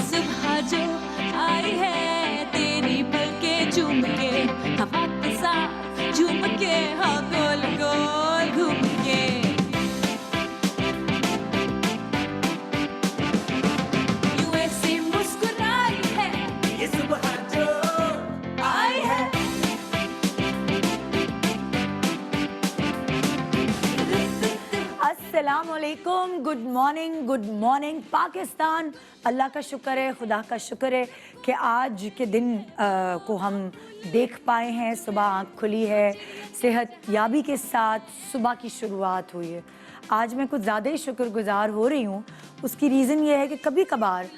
सुबह जो आई है तेरी पलकें चूम के, हवा के साथ झूम के, हाँ गोल गोल घूम के। यूं ऐसी मुस्कुराई है ये सुबह जो आई है। अस्सलामुअलैकुम, गुड मॉर्निंग पाकिस्तान। अल्लाह का शुक्र है, खुदा का शुक्र है कि आज के दिन को हम देख पाए हैं। सुबह आँख खुली है, सेहत याबी के साथ सुबह की शुरुआत हुई है। आज मैं कुछ ज़्यादा ही शुक्रगुजार हो रही हूँ। उसकी रीज़न ये है कि कभी कभार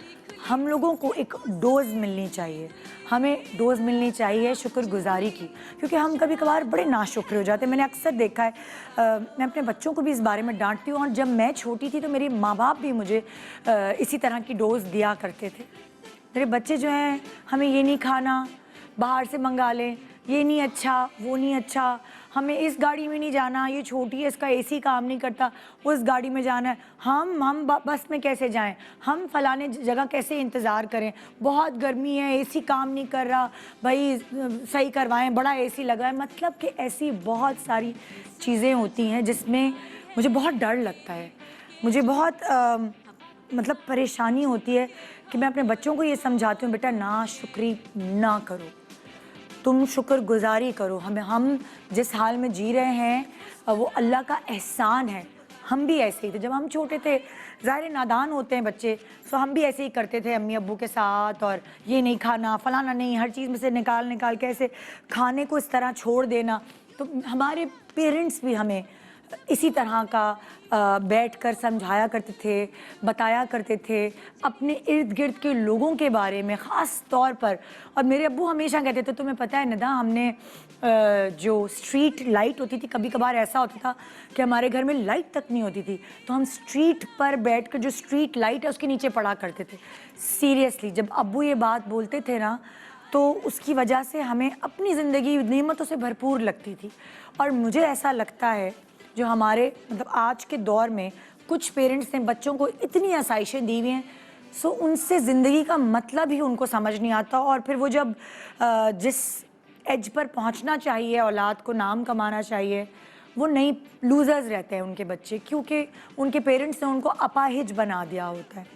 हम लोगों को एक डोज़ मिलनी चाहिए, हमें डोज़ मिलनी चाहिए शुक्रगुजारी की, क्योंकि हम कभी कभार बड़े नाशुक्र हो जाते हैं। मैंने अक्सर देखा है, मैं अपने बच्चों को भी इस बारे में डांटती हूँ, और जब मैं छोटी थी तो मेरे माँ बाप भी मुझे इसी तरह की डोज़ दिया करते थे। मेरे बच्चे जो हैं, हमें ये नहीं खाना, बाहर से मंगा लें, ये नहीं अच्छा, वो नहीं अच्छा, हमें इस गाड़ी में नहीं जाना, ये छोटी है, इसका एसी काम नहीं करता, उस गाड़ी में जाना है, हम बस में कैसे जाएं, हम फलाने जगह कैसे इंतज़ार करें, बहुत गर्मी है, एसी काम नहीं कर रहा, भाई सही करवाएं, बड़ा एसी लगा है। मतलब कि ऐसी बहुत सारी चीज़ें होती हैं जिसमें मुझे बहुत डर लगता है, मुझे बहुत मतलब परेशानी होती है कि मैं अपने बच्चों को ये समझाती हूँ, बेटा नाशुक्री ना करो, तुम शुक्रगुजारी करो। हम जिस हाल में जी रहे हैं वो अल्लाह का एहसान है। हम भी ऐसे ही थे जब हम छोटे थे, ज़ाहिर नादान होते हैं बच्चे, तो हम भी ऐसे ही करते थे अम्मी अब्बू के साथ, और ये नहीं खाना, फलाना नहीं, हर चीज़ में से निकाल के ऐसे खाने को इस तरह छोड़ देना। तो हमारे पेरेंट्स भी हमें इसी तरह का बैठकर समझाया करते थे, बताया करते थे अपने इर्द गिर्द के लोगों के बारे में ख़ास तौर पर। और मेरे अब्बू हमेशा कहते थे, तुम्हें पता है निदा, हमने जो स्ट्रीट लाइट होती थी, कभी कभार ऐसा होता था कि हमारे घर में लाइट तक नहीं होती थी, तो हम स्ट्रीट पर बैठकर जो स्ट्रीट लाइट है उसके नीचे पढ़ा करते थे। सीरियसली, जब अब्बू ये बात बोलते थे ना, तो उसकी वजह से हमें अपनी ज़िंदगी नेमतों से भरपूर लगती थी। और मुझे ऐसा लगता है जो हमारे मतलब आज के दौर में कुछ पेरेंट्स ने बच्चों को इतनी आसाइशें दी हुई हैं, सो उनसे ज़िंदगी का मतलब ही उनको समझ नहीं आता। और फिर वो जब जिस एज पर पहुंचना चाहिए, औलाद को नाम कमाना चाहिए, वो नहीं, लूज़र्स रहते हैं उनके बच्चे, क्योंकि उनके पेरेंट्स ने उनको अपाहिज बना दिया होता है।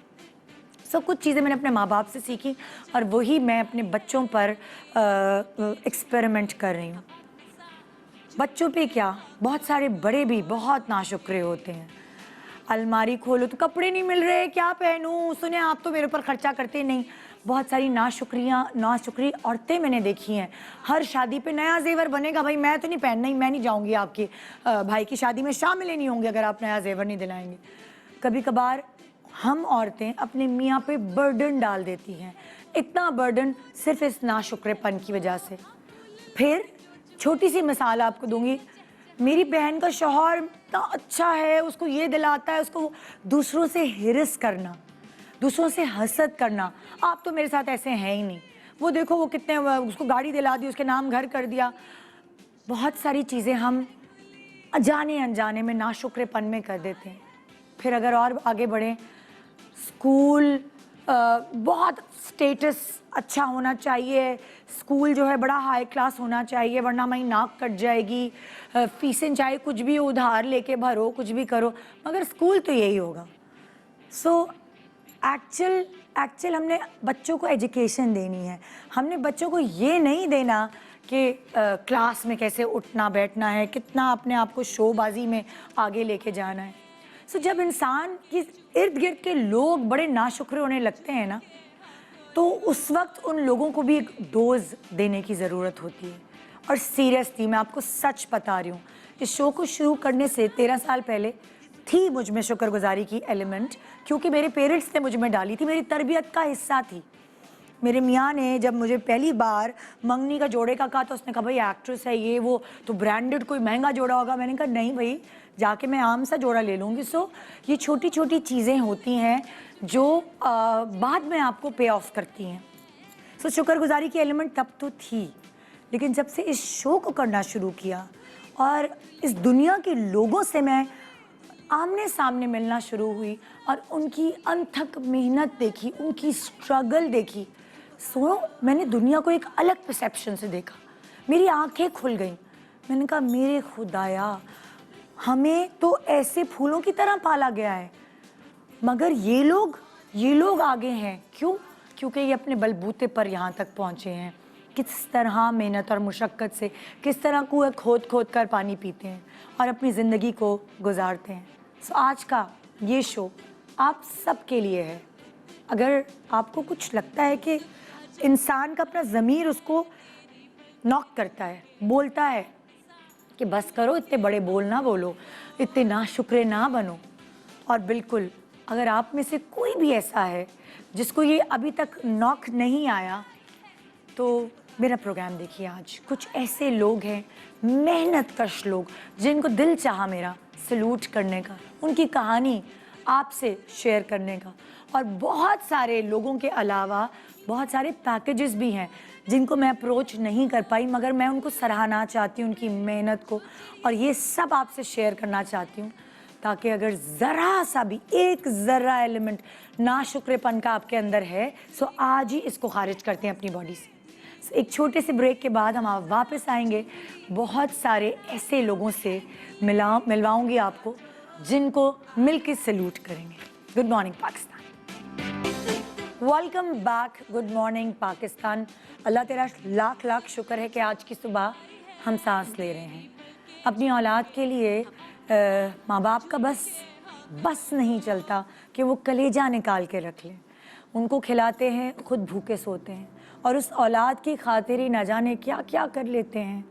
सो कुछ चीज़ें मैंने अपने माँ बाप से सीखी और वही मैं अपने बच्चों पर एक्सपेरिमेंट कर रही हूँ। बच्चों पे क्या, बहुत सारे बड़े भी बहुत नाशुक्रे होते हैं। अलमारी खोलो तो कपड़े नहीं मिल रहे, क्या पहनूं, सुने आप तो मेरे ऊपर खर्चा करते नहीं। बहुत सारी नाशुक्री औरतें मैंने देखी हैं। हर शादी पे नया जेवर बनेगा, भाई मैं तो नहीं पहनना ही, मैं नहीं जाऊंगी आपके भाई की शादी में, शामिल ही नहीं होंगे अगर आप नया जेवर नहीं दिलाएंगे। कभी कभार हम औरतें अपने मियाँ पे बर्डन डाल देती हैं, इतना बर्डन सिर्फ इस नाशुक्रेपन की वजह से। फिर छोटी सी मिसाल आपको दूंगी, मेरी बहन का शौहर इतना अच्छा है, उसको ये दिलाता है, उसको दूसरों से हिरस करना, दूसरों से हसद करना। आप तो मेरे साथ ऐसे हैं ही नहीं, वो देखो वो कितने, उसको गाड़ी दिला दी, उसके नाम घर कर दिया। बहुत सारी चीज़ें हम जाने अनजाने में नाशुक्रेपन में कर देते हैं। फिर अगर और आगे बढ़ें, स्कूल बहुत स्टेटस अच्छा होना चाहिए, स्कूल जो है बड़ा हाई क्लास होना चाहिए, वरना हमारी नाक कट जाएगी, फीसें चाहे कुछ भी उधार लेके भरो, कुछ भी करो, मगर स्कूल तो यही होगा। सो एक्चुअल हमने बच्चों को एजुकेशन देनी है, हमने बच्चों को ये नहीं देना कि क्लास में कैसे उठना बैठना है, कितना अपने आप को शोबाजी में आगे लेके जाना है। सो जब इंसान के इर्द गिर्द के लोग बड़े नाशुक्र होने लगते हैं ना, तो उस वक्त उन लोगों को भी एक डोज देने की ज़रूरत होती है। और सीरियसली मैं आपको सच बता रही हूँ, इस शो को शुरू करने से 13 साल पहले थी मुझ में शुक्रगुजारी की एलिमेंट, क्योंकि मेरे पेरेंट्स ने मुझ में डाली थी, मेरी तरबियत का हिस्सा थी। मेरे मियाँ ने जब मुझे पहली बार मंगनी का जोड़े का कहा, तो उसने कहा भाई एक्ट्रेस है ये वो, तो ब्रांडेड कोई महंगा जोड़ा होगा। मैंने कहा नहीं भाई, जाके मैं आम सा जोड़ा ले लूँगी। सो ये छोटी छोटी चीज़ें होती हैं जो बाद में आपको पे ऑफ करती हैं। सो शुक्रगुजारी की एलिमेंट तब तो थी, लेकिन जब से इस शो को करना शुरू किया और इस दुनिया के लोगों से मैं आमने सामने मिलना शुरू हुई और उनकी अनथक मेहनत देखी, उनकी स्ट्रगल देखी, सो मैंने दुनिया को एक अलग परसेप्शन से देखा। मेरी आंखें खुल गईं। मैंने कहा मेरे खुदाया, हमें तो ऐसे फूलों की तरह पाला गया है, मगर ये लोग आगे हैं। क्यों? क्योंकि ये अपने बलबूते पर यहाँ तक पहुँचे हैं। किस तरह मेहनत और मुशक्क़त से, किस तरह कुएं खोद खोद कर पानी पीते हैं और अपनी ज़िंदगी को गुजारते हैं। सो आज का ये शो आप सबके लिए है। अगर आपको कुछ लगता है कि इंसान का अपना ज़मीर उसको नॉक करता है, बोलता है कि बस करो, इतने बड़े बोल ना बोलो, इतने नाशुक्रे ना बनो, और बिल्कुल अगर आप में से कोई भी ऐसा है जिसको ये अभी तक नॉक नहीं आया, तो मेरा प्रोग्राम देखिए। आज कुछ ऐसे लोग हैं, मेहनतकश लोग, जिनको दिल चाहा मेरा सलूट करने का, उनकी कहानी आपसे शेयर करने का। और बहुत सारे लोगों के अलावा बहुत सारे पैकेजेस भी हैं जिनको मैं अप्रोच नहीं कर पाई, मगर मैं उनको सराहना चाहती हूँ, उनकी मेहनत को, और ये सब आपसे शेयर करना चाहती हूँ, ताकि अगर ज़रा सा भी एक ज़रा एलिमेंट नाशुक्रेपन का आपके अंदर है, सो आज ही इसको खारिज करते हैं अपनी बॉडी से। एक छोटे से ब्रेक के बाद हम वापस आएंगे। बहुत सारे ऐसे लोगों से मिलवाऊंगी आपको जिनको मिल के सल्यूट करेंगे। Good morning Pakistan, welcome back. Good morning Pakistan. Allah तेरा लाख लाख शुक्र है कि आज की सुबह हम सांस ले रहे हैं। अपनी औलाद के लिए माँ बाप का बस नहीं चलता कि वो कलेजा निकाल के रख लें। उनको खिलाते हैं, खुद भूखे सोते हैं, और उस औलाद की खातिर ही न जाने क्या क्या कर लेते हैं।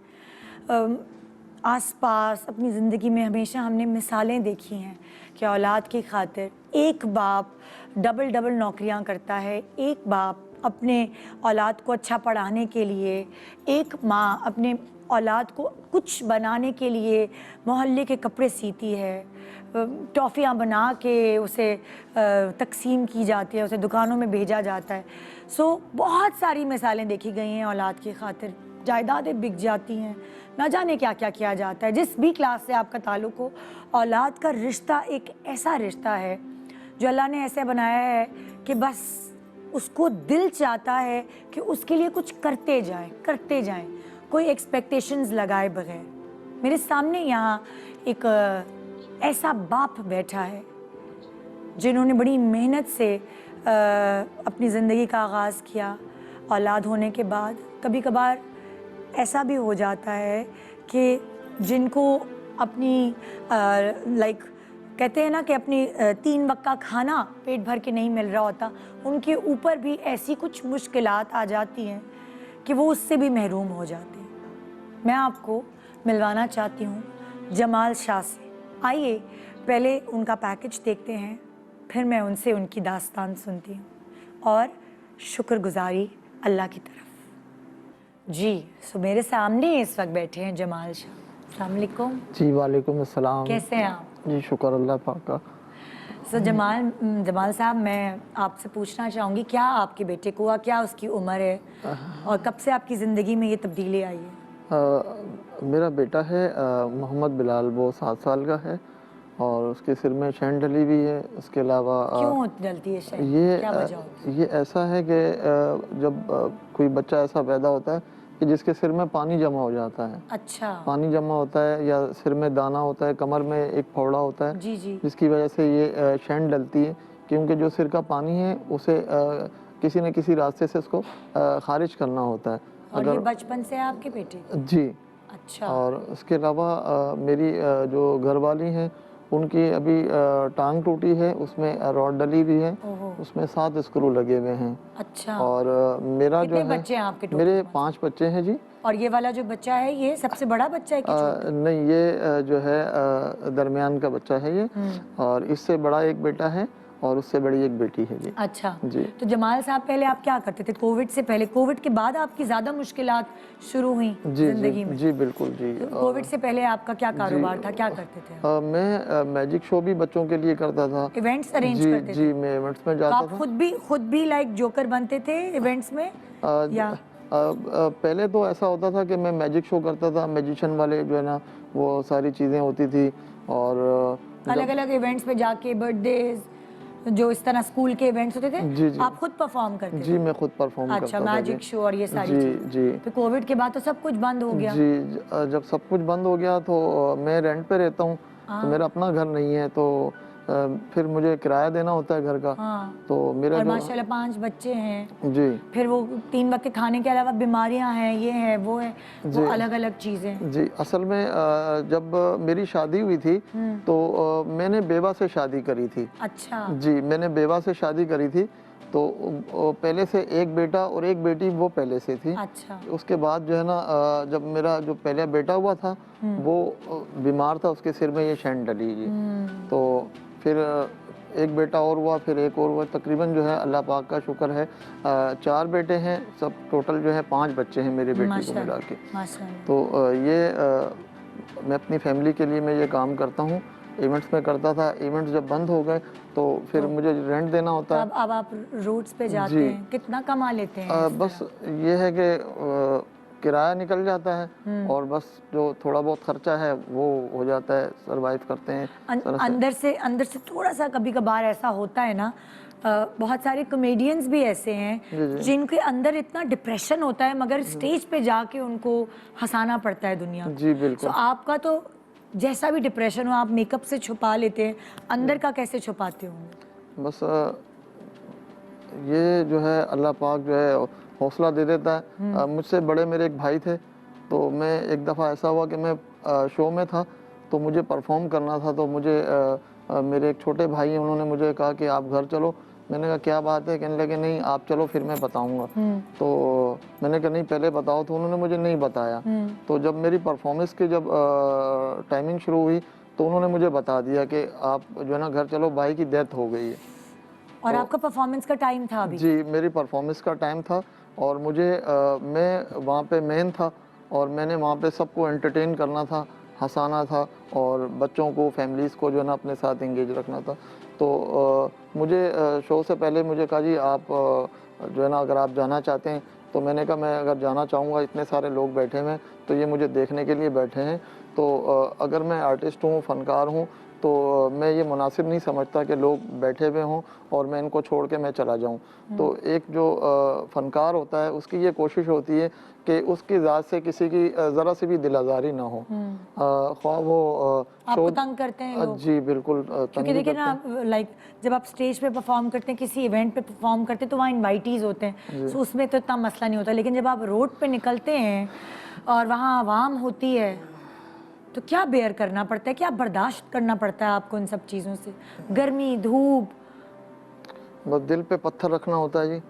आसपास अपनी ज़िंदगी में हमेशा हमने मिसालें देखी हैं कि औलाद की खातिर एक बाप डबल नौकरियां करता है, एक बाप अपने औलाद को अच्छा पढ़ाने के लिए, एक माँ अपने औलाद को कुछ बनाने के लिए मोहल्ले के कपड़े सीती है, टॉफ़ियाँ बना के उसे तकसीम की जाती है, उसे दुकानों में भेजा जाता है। सो बहुत सारी मिसालें देखी गई हैं औलाद की खातिर। जायदादें बिक जाती हैं, ना जाने क्या क्या किया जाता है। जिस भी क्लास से आपका ताल्लुक़ हो, औलाद का रिश्ता एक ऐसा रिश्ता है जो अल्लाह ने ऐसे बनाया है कि बस उसको दिल चाहता है कि उसके लिए कुछ करते जाएं, कोई एक्सपेक्टेशंस लगाए बगैर। मेरे सामने यहाँ एक ऐसा बाप बैठा है जिन्होंने बड़ी मेहनत से अपनी ज़िंदगी का आगाज़ किया। औलाद होने के बाद कभी कभार ऐसा भी हो जाता है कि जिनको अपनी कहते हैं ना कि अपनी 3 वक्त का खाना पेट भर के नहीं मिल रहा होता, उनके ऊपर भी ऐसी कुछ मुश्किलात आ जाती हैं कि वो उससे भी महरूम हो जाते हैं। मैं आपको मिलवाना चाहती हूँ जमाल शाह से। आइए पहले उनका पैकेज देखते हैं, फिर मैं उनसे उनकी दास्तान सुनती हूँ और शुक्रगुजारी अल्लाह की तरफ। जी, सो मेरे सामने इस वक्त बैठे हैं जमाल शाह। अस्सलाम वालेकुम। जी वालेकुम अस्सलाम। कैसे हैं आप? जी शुक्र अल्लाह पाक का। सो जमाल साहब, मैं आपसे पूछना चाहूँगी, क्या आपके बेटे को हुआ, क्या उसकी उम्र है और कब से आपकी ज़िंदगी में ये तब्दीली आई है? मेरा बेटा है मोहम्मद बिलाल, वो 7 साल का है और उसके सिर में शैन डली भी है। उसके अलावा क्यों डलती है शैन? क्या वजह होती है? ये ऐसा है कि जब कोई बच्चा ऐसा पैदा होता है कि जिसके सिर में पानी जमा हो जाता है। अच्छा। पानी जमा होता है या सिर में दाना होता है, कमर में एक फोड़ा होता है, जी जी। जिसकी वजह से ये शैन डलती है, क्योंकि जो सिर का पानी है उसे किसी न किसी रास्ते से उसको खारिज करना होता है। और ये बचपन से आपके बेटे? जी। अच्छा। और उसके अलावा मेरी जो घरवाली हैं उनकी अभी टांग टूटी है, उसमें रॉड डली भी है, उसमें 7 स्क्रू लगे हुए हैं। अच्छा। और मेरा जो है, बच्चे हैं आपके टोटल? मेरे 5 बच्चे हैं जी। और ये वाला जो बच्चा है ये सबसे बड़ा बच्चा है कि छोटा? नहीं, ये जो है दरमियान का बच्चा है ये, और इससे बड़ा एक बेटा है और उससे बड़ी एक बेटी है जी। अच्छा जी। तो जमाल साहब, पहले आप क्या करते थे? कोविड से पहले, कोविड के बाद आपकी ज़्यादा मुश्किलात शुरू हुई जिंदगी में? जी बिल्कुल जी। तो कोविड से पहले आपका क्या कारोबार था, क्या करते थे? मैं मैजिक शो भी बच्चों के लिए करता था। इवेंट्स अरेंज करते थे? जी, मैं इवेंट्स में जाता था। खुद भी लाइक जोकर बनते थे इवेंट्स में या? पहले तो ऐसा होता था कि मैं मैजिक शो करता था, मैजिशियन वाले जो है ना वो सारी चीज़ें होती थी। और अलग अलग इवेंट्स पे जाके, बर्थडेज, जो इस तरह स्कूल के इवेंट्स होते थे, जी जी आप खुद परफॉर्म करते थे? जी मैं खुद परफॉर्म अच्छा, करता था मैजिक जी। शो और ये सारी जी चीजें। जी फिर कोविड के बाद तो सब कुछ बंद हो गया। जी जब सब कुछ बंद हो गया तो मैं रेंट पे रहता हूँ, तो मेरा अपना घर नहीं है, तो फिर मुझे किराया देना होता है घर का। हाँ, तो मेरा और जो माशाल्लाह 5 बच्चे हैं, जी फिर वो 3 वक्त के खाने के अलावा बीमारियां हैं, ये है वो है, वो जी अलग अलग चीजें। जी असल में जब मेरी शादी हुई थी तो मैंने बेवा से शादी करी थी। अच्छा। जी मैंने बेवा से शादी करी थी, तो पहले से एक बेटा और एक बेटी वो पहले से थी। अच्छा। उसके बाद जो है ना जब मेरा जो पहला बेटा हुआ था वो बीमार था, उसके सिर में ये शैंड डली जी। तो फिर एक बेटा और हुआ, फिर एक और हुआ, तकरीबन जो है अल्लाह पाक का शुक्र है 4 बेटे हैं, सब टोटल जो है 5 बच्चे हैं मेरे बेटी को मिला के। माशाल्लाह। तो ये मैं अपनी फैमिली के लिए मैं ये काम करता हूँ। इवेंट्स में करता था, इवेंट्स जब बंद हो गए तो फिर मुझे रेंट देना होता है। अब आप रोड्स पे जाते जी। हैं, कितना कमा लेते हैं इस बस तरह? ये है कि किराया निकल जाता है और बस जो थोड़ा बहुत खर्चा है वो हो जाता है, सरवाइव करते हैं तरह से। अंदर से थोड़ा सा कभी कभार ऐसा होता है ना, बहुत सारे कॉमेडियंस भी ऐसे हैं जी जी जिनके अंदर इतना डिप्रेशन होता है, मगर स्टेज पे जाके उनको हंसाना पड़ता है दुनिया को। जी बिल्कुल। तो आपका तो जैसा भी डिप्रेशन हो आप मेकअप से छुपा लेते हैं, अंदर का कैसे छुपाते होंगे? बस ये जो है अल्लाह पाक जो है हौसला दे देता है। मुझसे बड़े मेरे एक भाई थे, तो मैं एक दफ़ा ऐसा हुआ कि मैं शो में था, तो मुझे परफॉर्म करना था, तो मुझे मेरे एक छोटे भाई हैं, उन्होंने मुझे कहा कि आप घर चलो। मैंने कहा क्या बात है? कहने लगे नहीं आप चलो फिर मैं बताऊंगा। तो मैंने कहा नहीं पहले बताओ, तो उन्होंने मुझे नहीं बताया। तो जब मेरी परफॉर्मेंस की जब टाइमिंग शुरू हुई तो उन्होंने मुझे बता दिया कि आप जो है ना घर चलो, भाई की डेथ हो गई है। और आपका परफॉर्मेंस का टाइम था अभी? जी मेरी परफॉर्मेंस का टाइम था और मुझे मैं वहाँ पे मेन था और मैंने वहाँ पे सबको एंटरटेन करना था, हंसाना था और बच्चों को, फैमिलीज़ को जो है ना अपने साथ इंगेज रखना था। तो मुझे शो से पहले मुझे कहा जी आप जो है ना अगर आप जाना चाहते हैं, तो मैंने कहा मैं अगर जाना चाहूँगा, इतने सारे लोग बैठे हुए हैं तो ये मुझे देखने के लिए बैठे हैं, तो अगर मैं आर्टिस्ट हूँ, फनकार हूँ, तो मैं ये मुनासिब नहीं समझता कि लोग बैठे हुए हों और मैं इनको छोड़ के मैं चला जाऊं। तो एक जो फनकार होता है उसकी ये कोशिश होती है कि उसकी ज़ात से किसी की ज़रा सी भी दिल आज़ारी ना हो, ख्वाह वो आपको तंग करते हैं लोग? जी बिल्कुल क्योंकि देखिए ना, लाइक जब आप स्टेज पे परफॉर्म करते हैं, किसी इवेंट पे परफॉर्म करते हैं, तो वहाँ इनवाइटीज़ होते हैं, तो उसमें तो इतना मसला नहीं होता। लेकिन जब आप रोड पे निकलते हैं और वहाँ आवाम होती है, तो क्या बेयर करना पड़ता है, क्या बर्दाश्त करना पड़ता है आपको इन सब चीज़ों से? गर्मी, धूप। बस दिल पे पत्थर रखना होता है जी,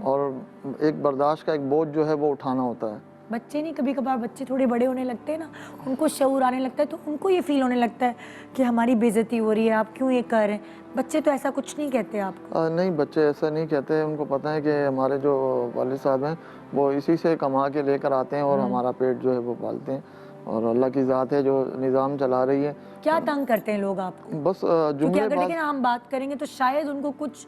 और एक बर्दाश्त का एक बोझ जो है वो उठाना होता है। बच्चे नहीं, कभी कभार बच्चे थोड़े बड़े होने लगते हैं ना, उनको शऊर आने लगता है, तो उनको ये फील होने लगता है कि हमारी बेइज्जती हो रही है, आप क्यों ये कर रहे हैं? बच्चे तो ऐसा कुछ नहीं कहते आपको? नहीं बच्चे ऐसा नहीं कहते, उनको पता है कि हमारे जो वालिद साहब हैं वो इसी से कमा के लेकर आते हैं और हमारा पेट जो है वो पालते हैं, और अल्लाह की ज़ात है जो निज़ाम चला रही है। क्या तंग करते हैं लोग आपको? बस क्योंकि जुमले अगर देखिए ना, हम बात करेंगे तो शायद उनको कुछ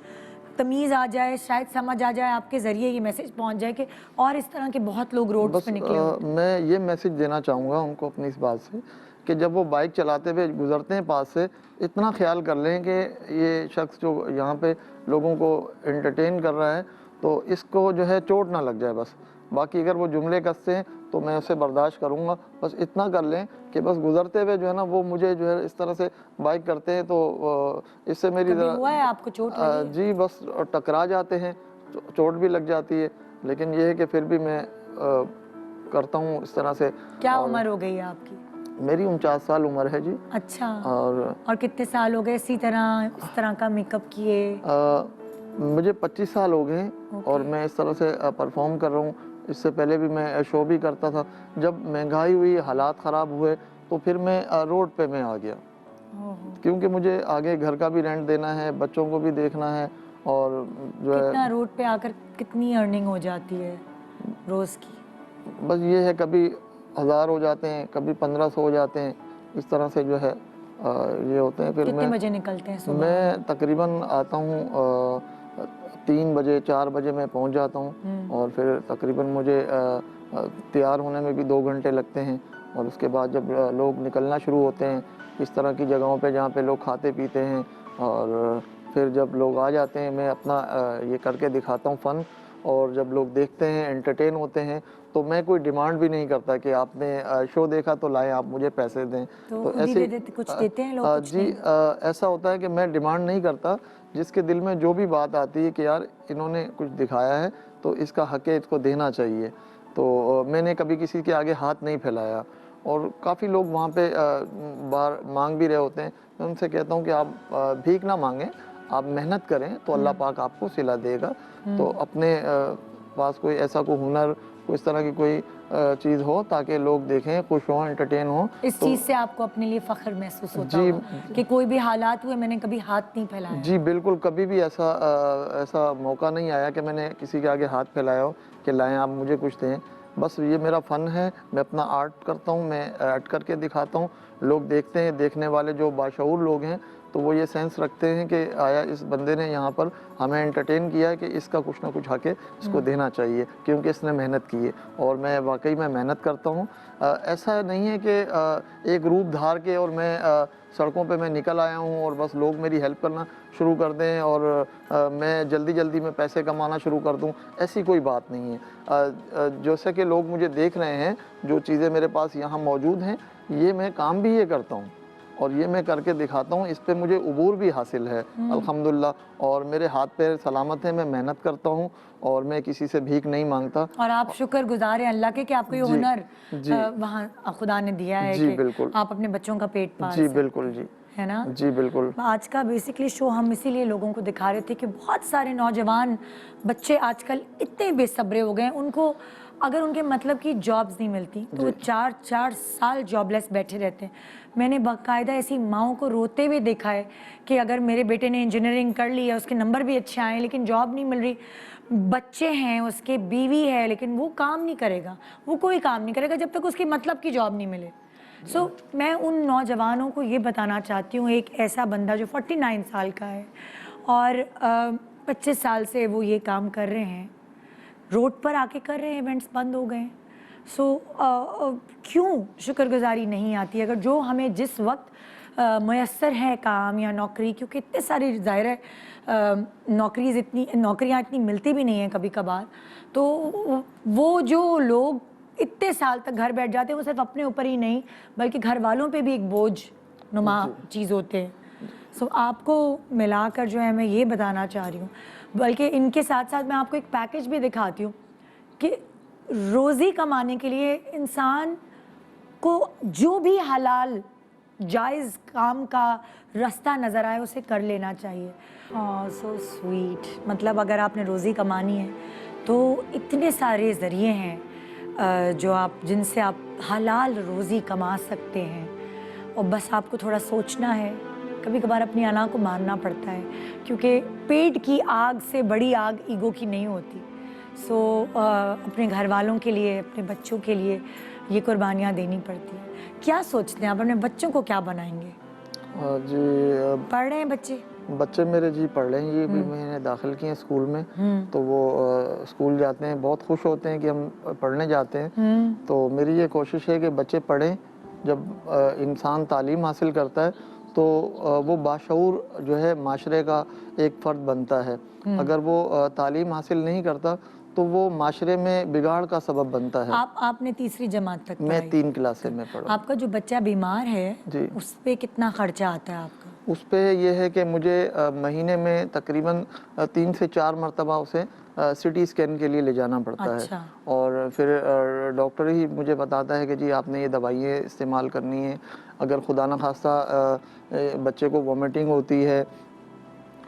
तमीज़ आ जाए, शायद समझ आ जाए, आपके ज़रिए ये मैसेज पहुंच जाए कि और इस तरह के बहुत लोग रोड बस पे निकले होते हैं। मैं ये मैसेज देना चाहूँगा उनको अपनी इस बात से कि जब वो बाइक चलाते हुए गुजरते हैं पास से, इतना ख्याल कर लें कि ये शख्स जो यहाँ पे लोगों को एंटरटेन कर रहा है, तो इसको जो है चोट ना लग जाए बस। बाकी अगर वो जुमले कसते हैं तो मैं उसे बर्दाश्त करूँगा, बस इतना कर लें कि बस गुजरते हुए जो है ना वो मुझे जो है इस तरह से बाइक करते हैं, तो इससे मेरी कभी हुआ है आपको चोट लगी है? जी बस टकरा जाते हैं, चोट भी लग जाती है, लेकिन ये है कि फिर भी मैं करता हूँ इस तरह से। क्या उम्र हो गई है आपकी? मेरी 49 साल उम्र है जी। अच्छा। और कितने साल हो गए इस तरह का मेकअप किए? मुझे 25 साल हो गए हैं और मैं इस तरह से परफॉर्म कर रहा हूँ। इससे पहले भी मैं शो भी करता था। जब महंगाई हुई, हालात ख़राब हुए, तो फिर मैं रोड पे मैं आ गया, क्योंकि मुझे आगे घर का भी रेंट देना है, बच्चों को भी देखना है, और जो है कितना रोड पे आकर कितनी अर्निंग हो जाती है रोज़ की? बस ये है, कभी 1000 हो जाते हैं, कभी 1500 हो जाते हैं, इस तरह से जो है ये होते हैं। फिर कितने बजे निकलते हैं सुबह? मैं तकरीबन आता हूँ 3 बजे 4 बजे मैं पहुंच जाता हूं और फिर तकरीबन मुझे तैयार होने में भी 2 घंटे लगते हैं। और उसके बाद जब लोग निकलना शुरू होते हैं इस तरह की जगहों पे जहाँ पे लोग खाते पीते हैं, और फिर जब लोग आ जाते हैं मैं अपना ये करके दिखाता हूँ फ़न, और जब लोग देखते हैं एंटरटेन होते हैं तो मैं कोई डिमांड भी नहीं करता कि आपने शो देखा तो लाएं आप मुझे पैसे दें। तो खुद ही दे देते, कुछ देते हैं लोग, कुछ जी नहीं? ऐसा होता है कि मैं डिमांड नहीं करता, जिसके दिल में जो भी बात आती है कि यार इन्होंने कुछ दिखाया है तो इसका हक है, इसको देना चाहिए, तो मैंने कभी किसी के आगे हाथ नहीं फैलाया। और काफ़ी लोग वहाँ पे बार मांग भी रहे होते हैं, मैं उनसे कहता हूँ कि आप भीख ना मांगें, आप मेहनत करें तो अल्लाह पाक आपको सिला देगा। तो अपने पास कोई ऐसा कोई हुनर, कोई इस तरह की कोई चीज़ हो ताकि लोग देखें, खुश हों, एंटरटेन हों। इस चीज़ से आपको अपने लिए फ़ख्र महसूस होता जी, होगा कि कोई भी हालात हुए मैंने कभी हाथ नहीं फैलाया। जी बिल्कुल, कभी भी ऐसा मौका नहीं आया कि मैंने किसी के आगे हाथ फैलाया हो कि लाएं आप मुझे कुछ दें। बस ये मेरा फ़न है, मैं अपना आर्ट करता हूँ, मैं ऐड करके दिखाता हूँ, लोग देखते हैं, देखने वाले जो बाशऊर लोग हैं तो वो ये सेंस रखते हैं कि आया इस बंदे ने यहाँ पर हमें एंटरटेन किया है कि इसका कुछ ना कुछ हक है, इसको देना चाहिए क्योंकि इसने मेहनत की है। और मैं वाकई में मेहनत करता हूँ। ऐसा नहीं है कि एक रूप धार के और मैं सड़कों पे मैं निकल आया हूँ और बस लोग मेरी हेल्प करना शुरू कर दें और मैं जल्दी जल्दी में पैसे कमाना शुरू कर दूँ, ऐसी कोई बात नहीं है। जैसे कि लोग मुझे देख रहे हैं, जो चीज़ें मेरे पास यहाँ मौजूद हैं ये मैं काम भी ये करता हूँ और ये मैं करके दिखाता हूँ, इस पे मुझे उबूर भी हासिल है अल्हम्दुलिल्लाह। और मेरे हाथ पैर सलामत हैं, मैं मेहनत करता हूँ और मैं किसी से भीख नहीं मांगता। और आप शुक्रगुजार हैं अल्लाह के कि आपको ये जी, हुनर जी। वहाँ खुदा ने दिया है जी, कि बिल्कुल। आप अपने बच्चों का पेट पाल जी सकें, बिल्कुल, जी है ना? जी बिल्कुल। आज का बेसिकली शो हम इसीलिए लोगों को दिखा रहे थे कि बहुत सारे नौजवान बच्चे आजकल इतने बेसब्रे हो गए हैं, उनको अगर उनके मतलब की जॉब्स नहीं मिलती तो वो 4-4 साल जॉबलेस बैठे रहते हैं। मैंने बाकायदा ऐसी माँओं को रोते हुए देखा है कि अगर मेरे बेटे ने इंजीनियरिंग कर ली है, उसके नंबर भी अच्छे आए लेकिन जॉब नहीं मिल रही, बच्चे हैं उसके, बीवी है, लेकिन वो काम नहीं करेगा, वो कोई काम नहीं करेगा जब तक उसकी मतलब की जॉब नहीं मिले। मैं उन नौजवानों को ये बताना चाहती हूँ, एक ऐसा बंदा जो 49 साल का है और 25 साल से वो ये काम कर रहे हैं, रोड पर आके कर रहे हैं, इवेंट्स बंद हो गए हैं। क्यों शुक्रगुजारी नहीं आती अगर जो हमें जिस वक्त मैसर है काम या नौकरी, क्योंकि इतने सारी ज़ाहिर है नौकरियाँ इतनी मिलती भी नहीं हैं कभी कभार, तो वो जो लोग इतने साल तक घर बैठ जाते हैं वो सिर्फ अपने ऊपर ही नहीं बल्कि घर वालों पे भी एक बोझ नुमा चीज़ होते हैं। आपको मिलाकर जो है मैं ये बताना चाह रही हूँ, बल्कि इनके साथ साथ मैं आपको एक पैकेज भी दिखाती हूँ कि रोज़ी कमाने के लिए इंसान को जो भी हलाल जायज़ काम का रास्ता नज़र आए उसे कर लेना चाहिए। सो स्वीट, मतलब अगर आपने रोज़ी कमानी है तो इतने सारे ज़रिए हैं जिनसे आप हलाल रोज़ी कमा सकते हैं, और बस आपको थोड़ा सोचना है। कभी कभार अपनी अना को मारना पड़ता है क्योंकि पेट की आग से बड़ी आग ईगो की नहीं होती। अपने घर वालों के लिए, अपने बच्चों के लिए ये कुर्बानियाँ देनी पड़ती हैं। क्या सोचते हैं आप, अपने बच्चों को क्या बनाएंगे? जी पढ़ रहे हैं बच्चे मेरे जी पढ़ रहे हैं, ये भी मैंने दाखिल किए हैं स्कूल में, तो वो स्कूल जाते हैं, बहुत खुश होते हैं कि हम पढ़ने जाते हैं। तो मेरी ये कोशिश है कि बच्चे पढ़ें। जब इंसान तालीम हासिल करता है तो वो बाशऊर जो है माशरे का एक फ़र्द बनता है। अगर वो तालीम हासिल नहीं करता तो वो माशरे में बिगाड़ का सबब बनता है। आपने तीसरी जमात तक मैं 3 क्लास में पढ़ा। आपका जो बच्चा बीमार है जी, उस पे कितना खर्चा आता है आपका? उस पे ये है कि मुझे महीने में तकरीबन 3 से 4 मरतबा उसे सिटी स्कैन के लिए ले जाना पड़ता है, और फिर डॉक्टर ही मुझे बताता है कि जी आपने ये दवाइयाँ इस्तेमाल करनी है। अगर खुदा न खास्ता बच्चे को वॉमिटिंग होती है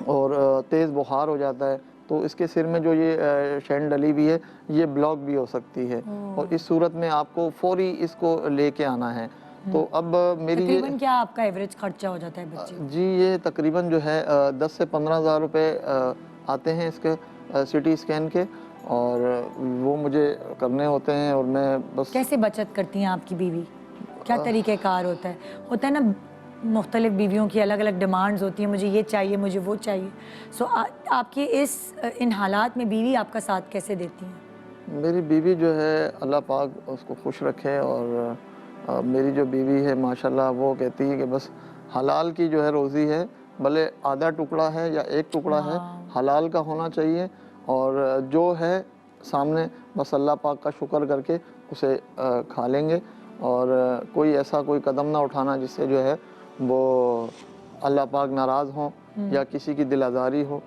और तेज़ बुखार हो जाता है तो इसके सिर में जो ये शैन डली हुई है ये ब्लॉक भी हो सकती है, और इस सूरत में आपको फौरी इसको लेके आना है। तो अब मेरी ये क्या आपका एवरेज खर्चा हो जाता है बच्चे? जी ये तकरीबन जो है 10 से 15 हज़ार रुपये आते हैं इसके सिटी स्कैन के, और वो मुझे करने होते हैं। और मैं बस कैसे बचत करती हैं आपकी बीवी? क्या तरीक़ेकार होता है ना, मुख्तलिफ बीवियों की अलग अलग डिमांड्स होती हैं, मुझे ये चाहिए, मुझे वो चाहिए। सो आपकी इन हालात में बीवी आपका साथ कैसे देती हैं? मेरी बीवी जो है अल्लाह पाक उसको खुश रखे, और मेरी जो बीवी है माशाल्लाह वो कहती है कि बस हलाल की जो है रोज़ी है, भले आधा टुकड़ा है या एक टुकड़ा है, हलाल का होना चाहिए, और जो है सामने बस अल्लाह पाक का शुक्र करके उसे खा लेंगे, और कोई ऐसा कोई कदम ना उठाना जिससे जो है वो अल्लाह पाक नाराज़ हों या किसी की दिल आज़ारी हो।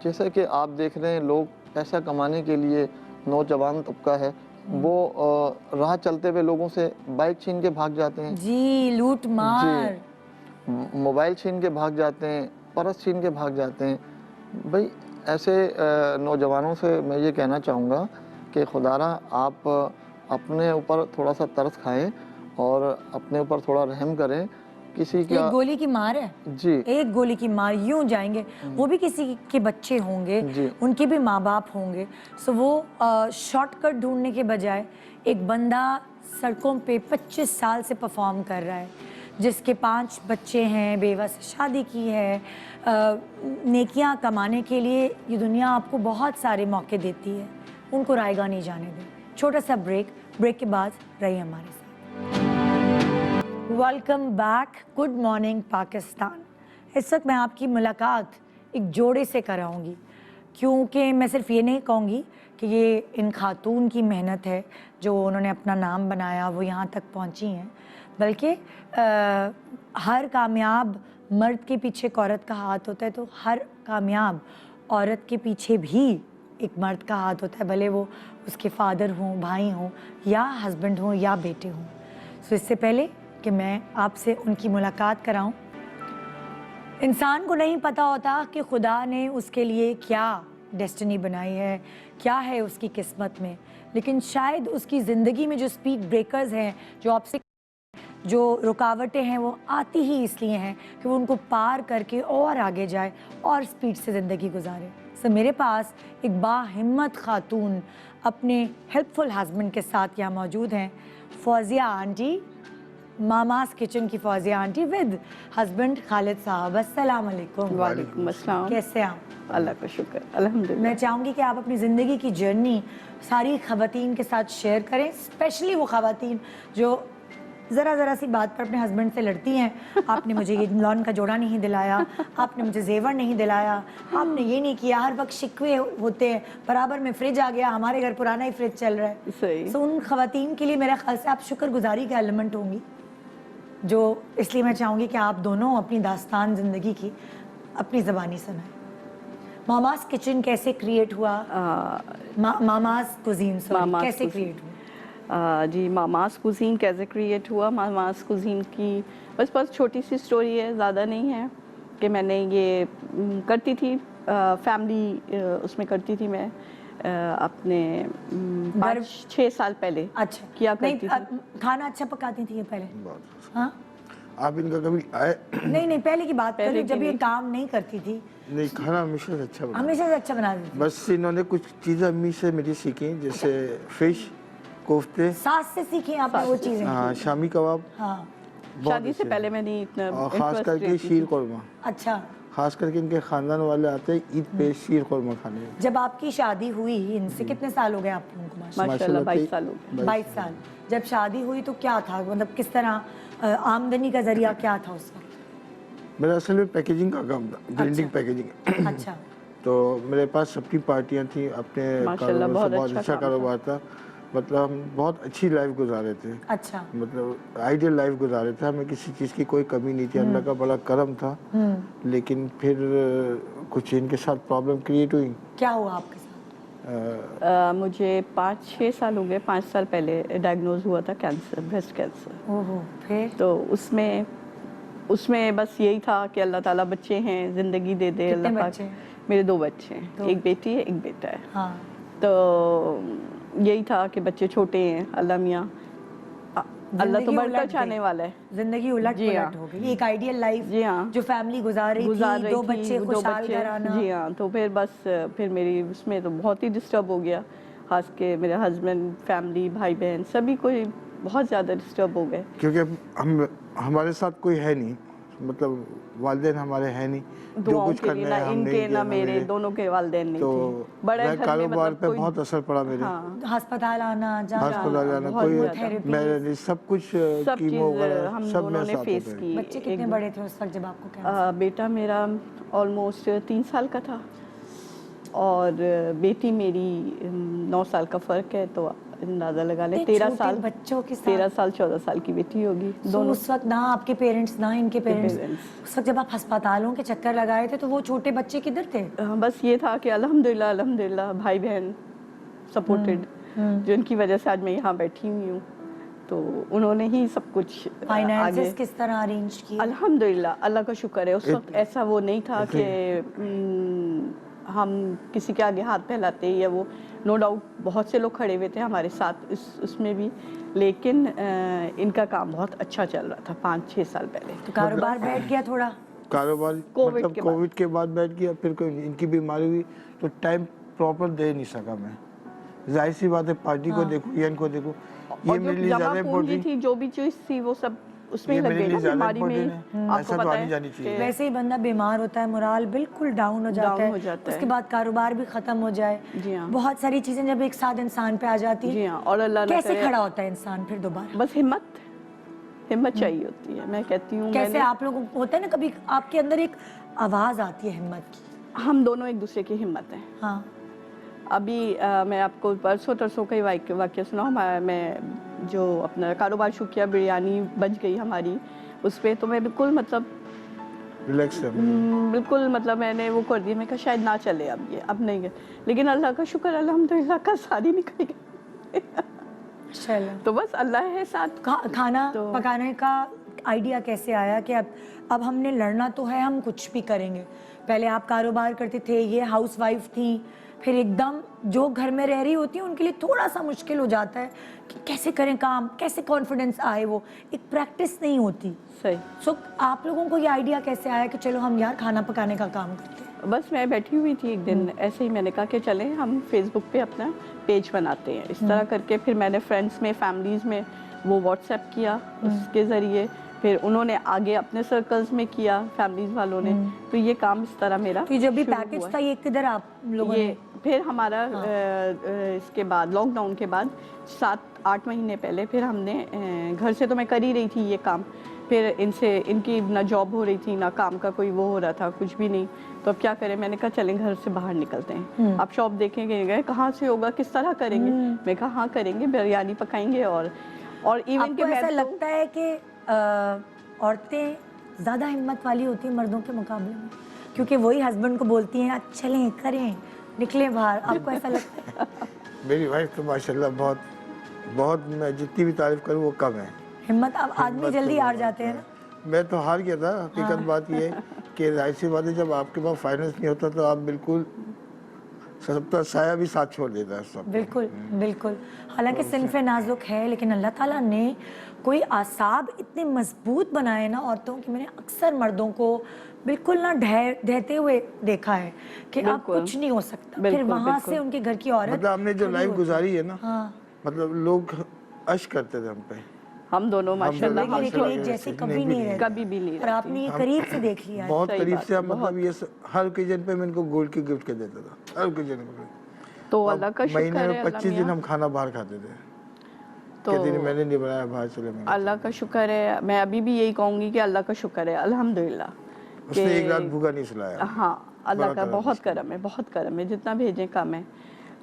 जैसे कि आप देख रहे हैं लोग पैसा कमाने के लिए, नौजवान तबका है वो राह चलते हुए लोगों से बाइक छीन के भाग जाते हैं जी, लूट मार, मोबाइल छीन के भाग जाते हैं, पर्स छीन के भाग जाते हैं। भाई ऐसे नौजवानों से मैं ये कहना चाहूँगा कि खुदारा आप अपने ऊपर थोड़ा सा तरस खाएं और अपने ऊपर थोड़ा रहम करें। किसी का एक गोली की मार है जी, एक गोली की मार, यूं जाएंगे, वो भी किसी के बच्चे होंगे, उनके भी माँ बाप होंगे। सो वो शॉर्टकट ढूंढने के बजाय एक बंदा सड़कों पे 25 साल से परफॉर्म कर रहा है, जिसके 5 बच्चे हैं, बेवा से शादी की है, नेकियां कमाने के लिए ये दुनिया आपको बहुत सारे मौके देती है, उनको रायगा नहीं जाने दें। छोटा सा ब्रेक के बाद रहिए हमारे साथ। Welcome back, good morning Pakistan. इस वक्त मैं आपकी मुलाकात एक जोड़े से कराऊंगी, क्योंकि मैं सिर्फ ये नहीं कहूँगी कि ये इन खातून की मेहनत है जो उन्होंने अपना नाम बनाया, वो यहाँ तक पहुँची हैं, बल्कि हर कामयाब मर्द के पीछे एक औरत का हाथ होता है, तो हर कामयाब औरत के पीछे भी एक मर्द का हाथ होता है, भले वो उसके फादर हों, भाई हों, या हस्बैंड हों, या बेटे हों। सो इससे पहले कि मैं आपसे उनकी मुलाकात कराऊं, इंसान को नहीं पता होता कि खुदा ने उसके लिए क्या डेस्टिनी बनाई है, क्या है उसकी किस्मत में, लेकिन शायद उसकी ज़िंदगी में जो स्पीड ब्रेकर्स हैं, जो ऑब्स्टिकल्स, जो रुकावटें हैं, वो आती ही इसलिए हैं कि वो उनको पार करके और आगे जाए और स्पीड से ज़िंदगी गुजारे। सो मेरे पास एक बाहिम्मत खातून अपने हेल्पफुल हस्बैंड के साथ यहाँ मौजूद हैं, फौजिया आंटी, मामास किचन की Fauzia aunty with husband Khalid साहब। अस्सलाम वालेकुम। वालेकुम अस्सलाम। कैसे आप? अल्लाह का शुक्र, अल्हम्दुलिल्लाह। मैं चाहूँगी कि आप अपनी ज़िंदगी की जर्नी सारी ख़वातीन के साथ शेयर करें, स्पेशली वो ख़वातीन जो ज़रा सी बात पर अपने हस्बैंड से लड़ती हैं। आपने मुझे ये लॉन का जोड़ा नहीं दिलाया, आपने मुझे जेवर नहीं दिलाया, आपने ये नहीं किया, हर वक्त शिकवे होते हैं। बराबर में फ्रिज आ गया, हमारे घर पुराना ही फ्रिज चल रहा है। सही। सो उन ख़वातीन के लिए मेरे ख्याल से आप शुक्रगुजारी का एलिमेंट होंगी, जो इसलिए मैं चाहूँगी कि आप दोनों अपनी दास्तान ज़िंदगी की अपनी ज़बानी सुनाएं। मामास किचन कैसे क्रिएट हुआ? मामास कुजीन कैसे क्रिएट हुआ? जी, मामास कुजीन कैसे क्रिएट हुआ? मामास कुजीन की बस छोटी सी स्टोरी है, ज़्यादा नहीं है, कि मैंने ये करती थी फैमिली उसमें करती थी मैं अपने 5-6 साल पहले। अच्छा, किया करती थी। खाना अच्छा पकाती थी ये पहले? हाँ, आप इनका कभी आए? नहीं पहले की बात पहले करें, की जब ये नहीं। काम नहीं करती थी। नहीं, खाना हमेशा से अच्छा बना। हमेशा से अच्छा बनाती थी। बस इन्होंने कुछ चीज़ें अम्मी से मेरी सीखी, जैसे फिश, कोफ्ते, सास से सीखी आपने वो चीज़ें? हाँ, शामी कबाब। हाँ, बहुत शादी से अच्छे। पहले मैंने इतना और ख़ास इंटरेस्ट करके लेती शीर थी। कौरमा, अच्छा। खास करके इनके ख़ानदान वाले आते हैं ईद पे शीर कौरमा खाने। जब आपकी शादी हुई, इनसे कितने साल हो गए आप लोगों को? माशाल्लाह 22 साल हो गए। 22 साल। जब शादी हुई तो क्या था, मतलब किस तरह आमदनी का जरिया क्या था उस वक्त? मेरा असल में पैकेजिंग का काम था, प्रिंटिंग पैकेजिंग। अच्छा। तो मेरे पास सबकी पार्टियाँ थी, अपने माशाल्लाह कारोबार से बहुत बहुत अच्छा अच्छा काम था। कारोबार था। मतलब हम बहुत अच्छी लाइफ गुजारे थे, अच्छा। मतलब आइडियल लाइफ गुजारे थे। हमें किसी चीज़ की कोई कमी नहीं थी, अल्लाह का बड़ा करम था। लेकिन फिर कुछ इनके साथ प्रॉब्लम क्रिएट हुई। क्या हुआ आपके साथ? मुझे 5-6 साल हो गए, 5 साल पहले डायग्नोज हुआ था कैंसर, ब्रेस्ट कैंसर। ओहो, फिर? तो उसमें बस यही था कि अल्लाह ताला बच्चे हैं, ज़िंदगी दे दे कितने अल्लाह पाक। बच्चे? मेरे 2 बच्चे हैं, एक बेटी है, एक बेटा है। हाँ। तो यही था कि बच्चे छोटे हैं, अल्लाह मियाँ अल्लाह तो जिंदगी बरकत उलट चाहने गई। वाला है। जिंदगी उलट जी हाँ। पुलट हो गई। एक आइडियल लाइफ जी हाँ। जो फैमिली गुजार रही थी, 2 बच्चे खुशहाल घराना। जी हाँ। तो फिर मेरी उसमें तो बहुत ही डिस्टर्ब हो गया, खास के मेरे हस्बैंड, फैमिली, भाई बहन सभी कोई बहुत ज़्यादा डिस्टर्ब हो गए। क्योंकि अब हमारे साथ कोई है नहीं, मतलब वालिदैन हमारे हैं नहीं, जो दुआओं कुछ के लिए करना ना है हम इनके नहीं ना किया, मेरे, दोनों के वालिदैन नहीं तो थे। बड़े मेरे घर में कारोबार मतलब पे कोई बहुत असर पड़ा मेरे। हाँ अस्पताल आना जाना, अस्पताल जाना, बहुत कोई ज़्यादा। थेरेपी, मेरे नहीं, सब कुछ सब कीमो चीज़ वगैरह हम सब दोनों मेरे ने साथ फेस होता है। की। बच्चे कितने एक- बड़े थे उस वक्त जब आपको कैंसर? बेटा मेरा ऑलमोस्ट 3 साल का था और बेटी मेरी 9 साल का फ़र्क है, तो अंदाज़ा लगा ले इतने 13 छोटे साल, बच्चों के साथ 13 साल 14 साल की बेटी होगी So, दोनों। उस वक्त ना आपके पेरेंट्स ना इनके पेरेंट्स, parents। उस वक्त जब आप अस्पतालों के चक्कर लगाए थे तो वो छोटे बच्चे किधर थे? बस ये था कि अल्हम्दुलिल्लाह अल्हम्दुलिल्लाह भाई बहन सपोर्टेड, जिनकी वजह से आज मैं यहाँ बैठी हुई हूँ, तो उन्होंने ही सब कुछ आगे। फाइनेंसेस किस तरह अरेंज किए? अल्हम्दुलिल्लाह अल्लाह का शुक्र है, उस वक्त ऐसा वो नहीं था कि हम किसी के आगे हाथ फैलाते या वो, नो डाउट बहुत से लोग खड़े हुए थे हमारे साथ उसमें भी, लेकिन इनका काम बहुत अच्छा चल रहा था 5-6 साल पहले। तो कारोबार बैठ गया थोड़ा? कारोबार कोविड मतलब के बाद। कोविड के बाद बैठ गया, फिर कोई इनकी बीमारी हुई तो टाइम प्रॉपर दे नहीं सका मैं। जाहिर सी बात है, पार्टी को देखो या इनको देखो, ये और मेरे जो लिए जमा ज़्यादा पूंजी इम्पोर्टेंट, थी, जो भी चीज़ थी, वो सब उसमें ये ही लग मेरे गई लिए ना ज़्यादा बीमारी में। इम्पोर्टेंट है। आपको ऐसा तो पता आनी है जानी चाहिए। कि वैसे ही बंदा बीमार होता है, मोराल बिल्कुल डाउन हो जाता डाउन है, हो जाता उसके है। बाद कारोबार भी खत्म हो जाए, जी हाँ। बहुत सारी चीजें जब एक साथ इंसान पे आ जाती जी है, हाँ, और अल्लाह ना कैसे करे, खड़ा होता है इंसान फिर दोबारा? बस हिम्मत चाहिए होती है। मैं कहती हूँ कैसे मैंने, आप लोगों को होता है ना कभी आपके अंदर एक आवाज आती है हिम्मत की? हम दोनों एक दूसरे की हिम्मत हैं। हाँ, अभी मैं आपको परसों तरसों का ही वाक्य सुनाऊँ। मैं जो अपना कारोबार शुरू किया, बिरयानी बच गई हमारी उस पर, तो मैं बिल्कुल मतलब रिलैक्स है। बिल्कुल मतलब मैंने वो कर दिया। मैं कहा शायद ना चले अब ये, अब नहीं गए, लेकिन अल्लाह का शुक्र अल्हम्दुलिल्लाह का सारी निकल गई। चलो। तो बस अल्लाह है साथ। खाना तो- पकाने का आइडिया कैसे आया कि अब हमने लड़ना तो है, हम कुछ भी करेंगे? पहले आप कारोबार करते थे, ये हाउसवाइफ थी, फिर एकदम जो घर में रह रही होती है उनके लिए थोड़ा सा मुश्किल हो जाता है कि कैसे करें काम, कैसे कॉन्फिडेंस आए, वो एक प्रैक्टिस नहीं होती। सही। सो आप लोगों को ये आइडिया कैसे आया कि चलो हम यार खाना पकाने का काम करते हैं? बस मैं बैठी हुई थी एक दिन, ऐसे ही मैंने कहा कि चलें हम फेसबुक पे अपना पेज बनाते हैं, इस तरह करके। फिर मैंने फ्रेंड्स में, फैमिलीज़ में वो व्हाट्सएप किया, उसके ज़रिए फिर उन्होंने आगे अपने सर्कल्स में किया, फैमिलीज वालों ने। तो ये काम इस तरह मेरा तो जो भी शुरू पैकेज हुआ। था ये किधर आप लोगों ये ने? फिर हमारा इसके बाद लॉकडाउन के बाद 7-8 महीने पहले फिर हमने घर से, तो मैं कर ही रही थी ये काम, फिर इनकी ना जॉब हो रही थी ना काम का कोई वो हो रहा था, कुछ भी नहीं। तो अब क्या करें, मैंने कहा चलें घर से बाहर निकलते हैं, अब शॉप देखेंगे, गए कहाँ से होगा, किस तरह करेंगे। मैं कहा हाँ करेंगे, बिरयानी पकाएंगे। और इवन आपको ऐसा लगता है कि औरतें ज़्यादा हिम्मत वाली होती हैं मर्दों के मुकाबले में, क्योंकि वही हस्बैंड को बोलती हैं चलें करें निकलें बाहर? आपको ऐसा लगता है? मेरी वाइफ तो माशाल्लाह बहुत बहुत, मैं जितनी भी तारीफ करूँ वो कम है। हिम्मत, अब आदमी हिम्मत जल्दी तो हार बहुत जाते हैं है। ना। मैं तो हार गया था। हकीकत बात ये है कि जाहिर सी बात है, जब आपके पास फाइनेंस नहीं होता तो आप बिल्कुल सबका साया भी साथ छोड़ देता है सब। बिल्कुल बिल्कुल। हालांकि सिनफ़े नाजुक है, लेकिन अल्लाह ताला ने कोई आसाब इतने मजबूत बनाए ना औरतों की, मैंने अक्सर मर्दों को बिल्कुल ना ढहते हुए देखा है कि अब बिल्कुल। कुछ नहीं हो सकता। फिर बिल्कुल, वहाँ बिल्कुल। से उनके घर की औरत मतलब हमने जो खड़ी लाइफ होती गुजारी है ना, हाँ, मतलब लोग अश करते थे हम पे। हम दोनों माशाल्लाह दोनों लेकिन माशाल्लाह एक जैसी नहीं कभी भी नहीं नहीं रहती। कभी भी नहीं और आपने ये करीब से देख लिया है। बहुत सही करीब बात से, है, मतलब ये हर ओकेजन पे मैं इनको गोल्ड की गिफ्ट कर देता था, हर ओकेजन पे। तो अल्लाह का शुक्र महीने है, में 25 दिन अल्लाह हम खाना बाहर खाते थे। तो कहते नहीं मैंने नहीं बनाया, बाहर चले मैंने। अल्लाह का शुक्र है। मैं अभी भी यही कहूँगी कि अल्लाह का शुक्र है अल्हम्दुलिल्लाह। उसने एक रात भूखा नहीं सुलाया। हाँ, अल्लाह बड़ा का करम बहुत उसका। करम है, बहुत करम है, जितना भेजें कम है।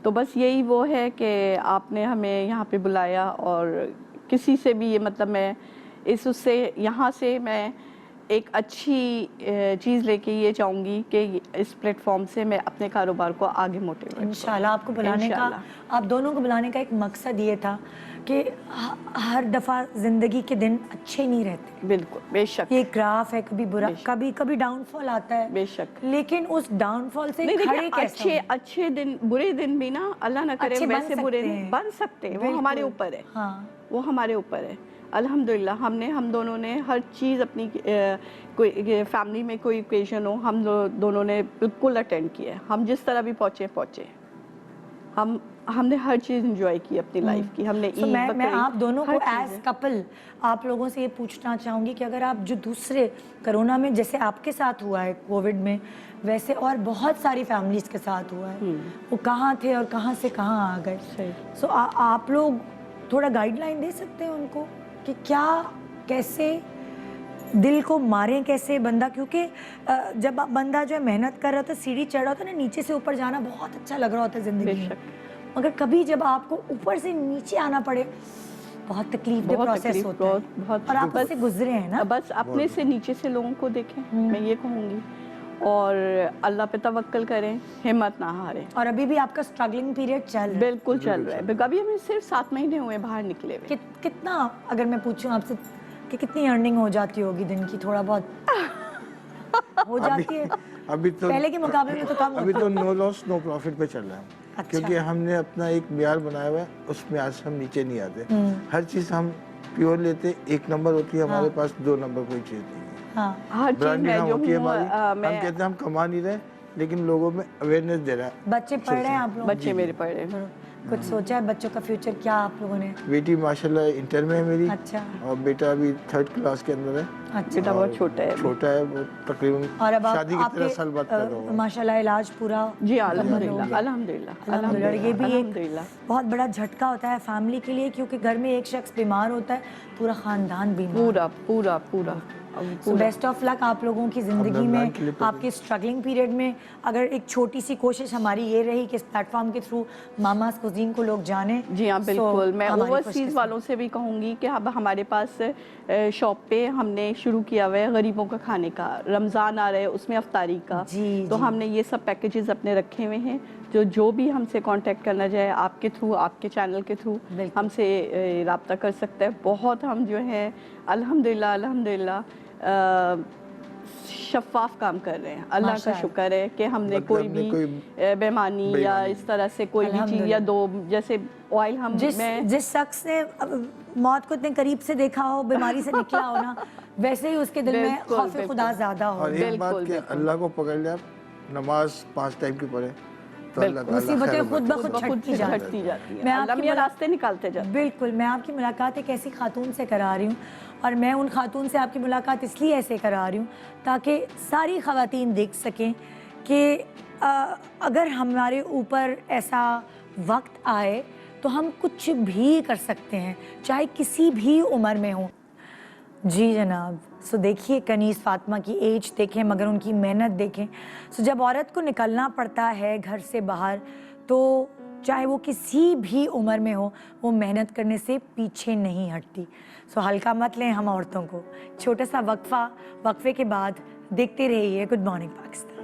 तो बस यही वो है कि आपने हमें यहाँ पे बुलाया, और किसी से भी ये मतलब मैं उससे यहाँ से मैं एक अच्छी चीज़ लेके ये चाहूँगी कि इस प्लेटफॉर्म से मैं अपने कारोबार को आगे मोटिवेट करूँ। इंशाल्लाह आपको बुलाने का, इंशाल्लाह। आप दोनों को बुलाने का एक मकसद ये था कि हर दफ़ा ज़िंदगी के दिन अच्छे नहीं रहते। बिल्कुल, बेशक, ये ग्राफ है, कभी बुरा, बेशक। कभी कभी डाउनफॉल आता है, बेशक। लेकिन उस डाउनफॉल से नहीं खड़े देखिए, कैसे हों? अच्छे दिन, बुरे दिन भी ना अल्लाह ना करे अच्छे बन वैसे बुरे सकते हैं। बन सकते हैं, वो हमारे ऊपर है। हाँ, वो हमारे ऊपर है। अल्हम्दुलिल्लाह हम दोनों ने हर चीज़ अपनी कोई फैमिली में कोई ओकेजन हो, हम दोनों ने बिल्कुल अटेंड किया है। हम जिस तरह भी पहुँचे। हमने हर चीज़ इंजॉय की अपनी लाइफ की। हमने तो मैं बकरीद, आप दोनों को हर चीज़ एज है। कपल आप लोगों से ये पूछना चाहूँगी कि अगर आप जो दूसरे कोरोना में जैसे आपके साथ हुआ है कोविड में, वैसे और बहुत सारी फैमिलीज के साथ हुआ है, वो कहाँ थे और कहाँ से कहाँ आ गए। सही। सो आप लोग थोड़ा गाइडलाइन दे सकते हैं उनको कि क्या कैसे दिल को मारें कैसे बंदा, क्योंकि जब बंदा जो है मेहनत कर रहा होता है, सीढ़ी चढ़ रहा होता है ना, नीचे से ऊपर जाना बहुत अच्छा लग रहा होता है ज़िंदगी में, बेशक। मगर कभी जब आपको ऊपर से नीचे आना पड़े बहुत तकलीफ दे बहुत प्रोसेस तकलीफ, होता है। बहुत और आप बस- उससे गुजरे हैं ना। बस अपने से नीचे से लोगों को देखें, मैं ये कहूँगी, और अल्लाह पे तवक्कल करें, हिम्मत ना हारें। और अभी भी आपका स्ट्रगलिंग पीरियड चल रहा है। बिल्कुल चल रहा है। अभी हमें सिर्फ 7 महीने हुए बाहर निकले हुए। कितना, अगर मैं पूछूं आपसे कि कितनी अर्निंग हो जाती होगी दिन की, थोड़ा बहुत हो जाती है? अभी तो पहले के मुकाबले में तो कम अभी होता तो नो लॉस नो प्रॉफिट पे चल रहा है। अच्छा। क्योंकि हमने अपना एक म्यार बनाया हुआ है, उसमें आज हम नीचे नहीं आते। हर चीज़ हम प्योर लेते, 1 नंबर होती है हमारे पास, 2 नंबर कोई चीज़ नहीं है। हाँ। हर चीज़ ब्रांडेड मैं हम जो होती है हूँ, हमारी, हम मैं कहते हैं हम कमा नहीं रहे, लेकिन लोगों में अवेयरनेस दे रहा है। बच्चे पढ़ रहे हैं आप लोग? बच्चे मेरे पढ़ रहे हैं। कुछ सोचा है बच्चों का फ्यूचर क्या आप लोगों ने? बेटी माशाल्लाह इंटर में है मेरी, अच्छा। और बेटा अभी 3rd क्लास के अंदर है। अच्छा। बेटा बहुत छोटा है। छोटा है वो, तकरीबन और अब शादी के 13 साल बाद कर रहा आपके हूँ। माशाल्लाह इलाज पूरा जी मुकम्मल हो अल्हम्दुलिल्लाह, गया? अल्हम्दुलिल्लाह, अल्हम्दुलिल्लाह। ये भी एक अल्हम्दुलिल्लाह। बहुत बड़ा झटका होता है फैमिली के लिए, क्योंकि घर में एक शख्स बीमार होता है, पूरा खानदान बीमार। पूरा पूरा पूरा सो बेस्ट ऑफ लक आप लोगों की ज़िंदगी रमज़ान में, के लिए तो आपके स्ट्रगलिंग पीरियड में। अगर एक छोटी सी कोशिश हमारी ये रही कि इस प्लेटफॉर्म के थ्रू मामास कुजीन को लोग जाने। जी हाँ, so बिल्कुल। मैं हमारी ओवरसीज़ खुशकिस्मत। वालों से भी कहूँगी कि अब हमारे पास शॉप पे हमने शुरू किया हुआ है गरीबों का खाने का। रमज़ान आ रहा है, उसमें अफ्तारी का। जी, तो जी। हमने ये सब पैकेजेस अपने रखे हुए हैं। जो भी हमसे कांटेक्ट करना चाहे आपके थ्रू, आपके चैनल के थ्रू बिल्कुल। हमसे रब्ता कर सकता है। बहुत हम जो है अल्हम्दुलिल्लाह अल्हम्दुलिल्लाह शफ़ाफ़ काम कर रहे हैं। अल्लाह का माशाअल्लाह। शुक्र है कि हमने मतलब कोई हमने भी कोई बेईमानी या बेईमानी इस तरह से कोई भी चीज़, या अल्हम्दुलिल्लाह। दो जैसे ऑयल हम जिस शख्स ने मौत को इतने करीब से देखा हो, बीमारी से निकला हो ना, वैसे ही उसके दिल में बिल्कुल, खौफ बिल्कुल। खुदा ज़्यादा हो। और एक बात बिल्कुल, कि बिल्कुल। अल्लाह को पकड़ लिया, नमाज 5 टाइम की पढ़े, तो अल्लाह ताला मुसीबतें खैर खुद ब बरकत खुद देता है। छटती जाती झटती जाती है। मैं अल्लाह आपकी मियां रास्ते निकालते जाते हैं। बिल्कुल, मैं आपकी मुलाकात एक ऐसी खातून से करा रही हूँ, और मैं उन खातून से आपकी मुलाकात इसलिए ऐसे करा रही हूँ ताकि सारी ख़वातीन देख सकें कि अगर हमारे ऊपर ऐसा वक्त आए तो हम कुछ भी कर सकते हैं, चाहे किसी भी उम्र में हो। जी जनाब। सो देखिए कनीज़ फातिमा की एज देखें, मगर उनकी मेहनत देखें। सो जब औरत को निकलना पड़ता है घर से बाहर, तो चाहे वो किसी भी उम्र में हो, वो मेहनत करने से पीछे नहीं हटती। सो हल्का मत लें हम औरतों को। छोटा सा वक्फे के बाद देखते रहिए good morning Pakistan.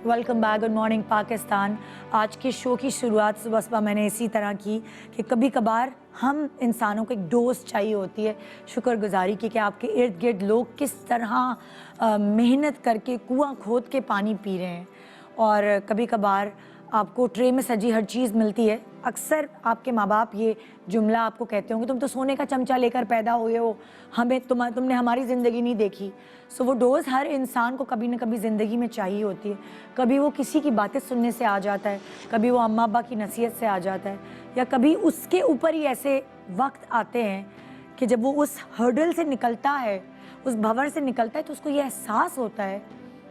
Welcome back, good morning Pakistan. आज के शो की शुरुआत सुबह सुबह मैंने इसी तरह की कि कभी कभार हम इंसानों को एक डोज चाहिए होती है शुक्रगुजारी की, कि आपके इर्द गिर्द लोग किस तरह मेहनत करके कुआं खोद के पानी पी रहे हैं। और कभी कभार आपको ट्रे में सजी हर चीज़ मिलती है। अक्सर आपके माँ बाप ये जुमला आपको कहते होंगे, तुम तो सोने का चमचा लेकर पैदा हुए हो, हमें तुमने हमारी ज़िंदगी नहीं देखी। सो वो डोज़ हर इंसान को कभी ना कभी ज़िंदगी में चाहिए होती है। कभी वो किसी की बातें सुनने से आ जाता है, कभी वो अम्मा अब्बा की नसीहत से आ जाता है, या कभी उसके ऊपर ही ऐसे वक्त आते हैं कि जब वो उस हर्डल से निकलता है, उस भंवर से निकलता है, तो उसको ये एहसास होता है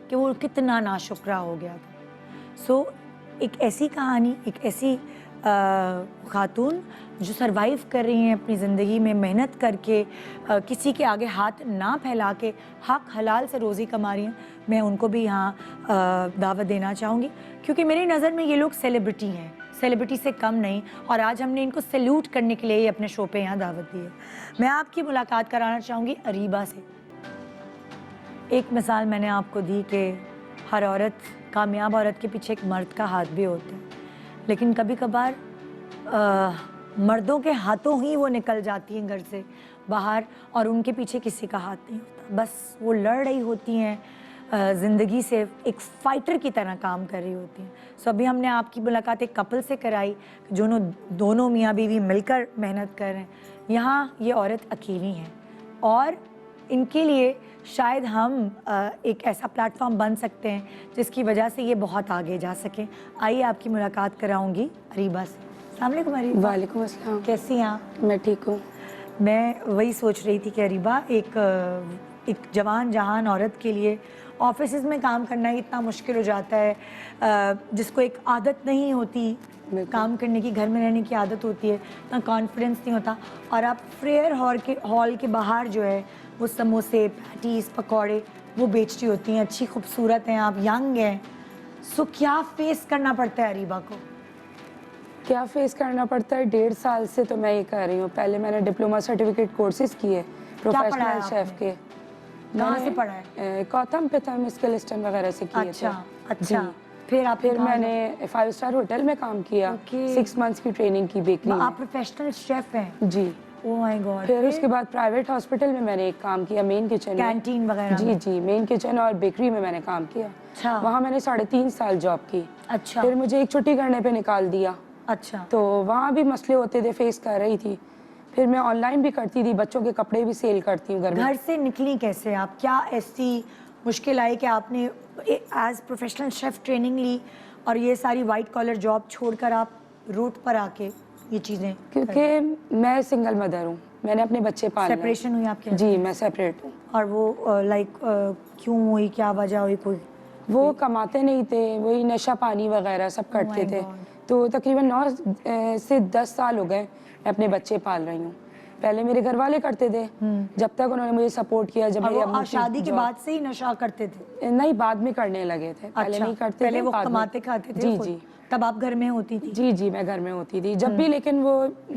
कि वो कितना नाशुक्रा हो गया था। सो एक ऐसी कहानी, एक ऐसी खातून जो सरवाइव कर रही हैं अपनी ज़िंदगी में मेहनत करके, किसी के आगे हाथ ना फैला के हक हलाल से रोज़ी कमा रही हैं, मैं उनको भी यहाँ दावत देना चाहूँगी, क्योंकि मेरी नज़र में ये लोग सेलिब्रिटी हैं, सेलिब्रिटी से कम नहीं। और आज हमने इनको सैल्यूट करने के लिए ही अपने शो पे यहाँ दावत दी है। मैं आपकी मुलाकात कराना चाहूँगी अरीबा से। एक मिसाल मैंने आपको दी कि हर औरत, कामयाब औरत के पीछे एक मर्द का हाथ भी होता है, लेकिन कभी कभार मर्दों के हाथों ही वो निकल जाती हैं घर से बाहर, और उनके पीछे किसी का हाथ नहीं होता। बस वो लड़ रही होती हैं ज़िंदगी से, एक फ़ाइटर की तरह काम कर रही होती हैं। सो अभी हमने आपकी मुलाकात एक कपल से कराई, दोनों मियाँ बीवी मिलकर मेहनत कर रहे हैं। यहाँ ये औरत अकेली हैं और इनके लिए शायद हम एक ऐसा प्लेटफॉर्म बन सकते हैं जिसकी वजह से ये बहुत आगे जा सकें। आइए आपकी मुलाकात कराऊंगी अरीबा से। अस्सलाम वालेकुम अरीबा। वालेकुम अस्सलाम। कैसी हैं आप? मैं ठीक हूँ। मैं वही सोच रही थी कि अरीबा एक जवान जहान औरत के लिए ऑफिस में काम करना ही इतना मुश्किल हो जाता है, जिसको एक आदत नहीं होती काम करने की, घर में रहने की आदत होती है, इतना कॉन्फिडेंस नहीं होता, और आप प्रेयर हॉल के बाहर जो है वो समोसे, पैटीज, पकौड़े वो बेचती होती हैं। अच्छी खूबसूरत हैं आप, यंग हैं, सो क्या फेस करना पड़ता है अरीबा को? क्या फेस करना पड़ता है? 1.5 साल से तो मैं ये कर रही हूँ। पहले मैंने डिप्लोमा सर्टिफिकेट कोर्सेज किए पढ़ा है प्रोफेशनल शेफ के। कहाँ मैंने, से पढ़ा है? गौतम पिथम स्किलिस्टन वगैरह से किए अच्छा थे। अच्छा। जी। फिर मैंने 5 स्टार होटल में काम किया। Okay. 6 मंथ्स की ट्रेनिंग की बेकरी में। आप प्रोफेशनल शेफ हैं? जी। Oh my God. फिर उसके बाद प्राइवेट हॉस्पिटल में मैंने एक काम किया, मेन किचन में। कैंटीन वगैरह जी में? जी, मेन किचन और बेकरी में मैंने काम किया। अच्छा। वहाँ मैंने 3.5 साल जॉब की। अच्छा फिर मुझे एक छुट्टी करने पे निकाल दिया। अच्छा। तो वहाँ भी मसले होते थे, फेस कर रही थी। फिर मैं ऑनलाइन भी करती थी, बच्चों के कपड़े भी सेल करती हूँ घर में। घर से निकली कैसे आप? क्या ऐसी मुश्किल आई कि आपने एज प्रोफेशनल शेफ ट्रेनिंग ली और ये सारी वाइट कॉलर जॉब छोड़कर आप रूट पर आके ये चीज़ें? क्योंकि मैं सिंगल मदर हूँ, मैंने अपने बच्चे पाले। सेपरेशन हुई आपके? जी, मैं सेपरेट हूँ। और वो लाइक क्यों हुई, क्या वजह हुई कोई? वो कमाते नहीं थे, वही नशा पानी वगैरह सब करते my थे। God. तो तकरीबन 9 से 10 साल हो गए मैं अपने बच्चे पाल रही हूँ। पहले मेरे घर वाले करते थे, जब तक उन्होंने मुझे सपोर्ट किया। जब और मेरी वो अम्मी की शादी के job- बाद से ही नशा करते थे? नहीं, बाद में करने लगे थे। पहले अच्छा, नहीं करते पहले थे, वो बाद में। कमाते खाते थे जी खुद? जी तब आप घर में होती थी? जी जी, मैं घर में होती थी जब भी, लेकिन वो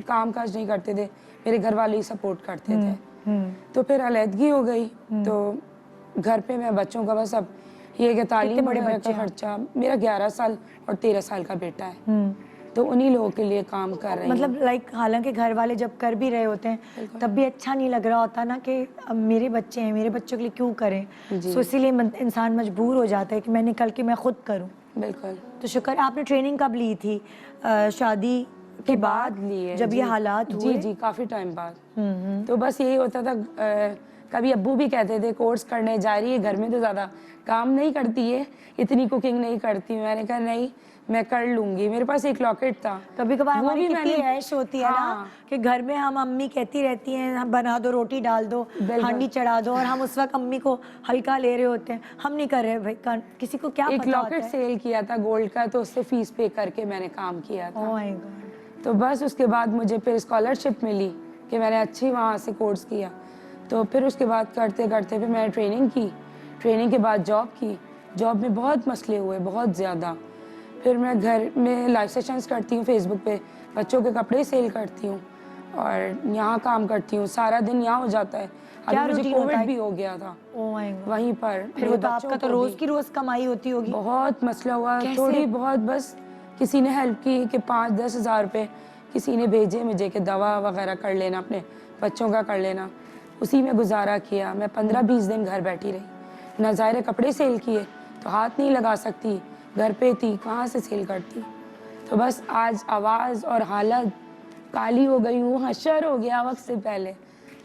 काम काज नहीं करते थे, मेरे घर वाले ही सपोर्ट करते थे। तो फिर अलहदगी हो गई, तो घर पे मैं बच्चों का बस अब ये कि तालीम बड़े वगैरह बच्चे का हैं? खर्चा। मेरा 11 साल और 13 साल का बेटा है, तो उन्हीं लोगों के लिए काम कर रही हूँ। मतलब लाइक हालांकि घर वाले जब कर भी रहे होते हैं तब भी अच्छा नहीं लग रहा होता ना कि अब मेरे बच्चे हैं, मेरे बच्चों के लिए क्यों करें। सो इसीलिए इंसान मजबूर हो जाता है कि मैं निकल के मैं खुद करूं। बिल्कुल। तो शुक्र। आपने ट्रेनिंग कब ली थी? शादी के बाद ली है जब जी। ये हालात हुए? जी जी, काफ़ी टाइम बाद। तो बस यही होता था, कभी अब्बू भी कहते थे कोर्स करने जा रही है, घर में तो ज़्यादा काम नहीं करती है, इतनी कुकिंग नहीं करती हूँ। मैंने कहा नहीं, मैं कर लूँगी। मेरे पास एक लॉकेट था, कभी कभार वो हमारी भी कितनी मैंने- ऐश होती है ना हाँ। कि घर में हम अम्मी कहती रहती हैं हम बना दो, रोटी डाल दो, हांडी चढ़ा दो, और हम उस वक्त अम्मी को हल्का ले रहे होते हैं। हम नहीं कर रहे भाई, किसी को क्या एक पता होता लॉकेट है। सेल किया था गोल्ड का, तो उससे फीस पे करके मैंने काम किया था। ओह माय गॉड। तो बस उसके बाद मुझे फिर स्कॉलरशिप मिली कि मैंने अच्छी वहाँ से कोर्स किया। तो फिर उसके बाद करते करते फिर मैंने ट्रेनिंग की, ट्रेनिंग के बाद जॉब की। जॉब में बहुत मसले हुए, बहुत ज़्यादा। फिर मैं घर में लाइव सेशंस करती हूँ फेसबुक पे, बच्चों के कपड़े सेल करती हूँ और यहाँ काम करती हूँ। सारा दिन यहाँ हो जाता है। क्या अभी मुझे routine होता कोविड है? भी हो गया था ओह माय गॉड। वहीं पर। फिर वो मेरे तो बच्चों आपका तो को रोज भी की रोज कमाई होती होगी। बहुत मसला हुआ। कैसे? थोड़ी बहुत बस किसी ने हेल्प की कि 5-10 हज़ार रुपये किसी ने भेजे मुझे कि दवा वगैरह कर लेना, अपने बच्चों का कर लेना। उसी में गुजारा किया। मैं 15-20 दिन घर बैठी रही। नाज़ायरे कपड़े सेल किए तो हाथ नहीं लगा सकती, घर पे थी, कहाँ से सेल करती। तो बस आज आवाज़ और हालत काली हो गई हूँ, हशर हो गया वक्त से पहले।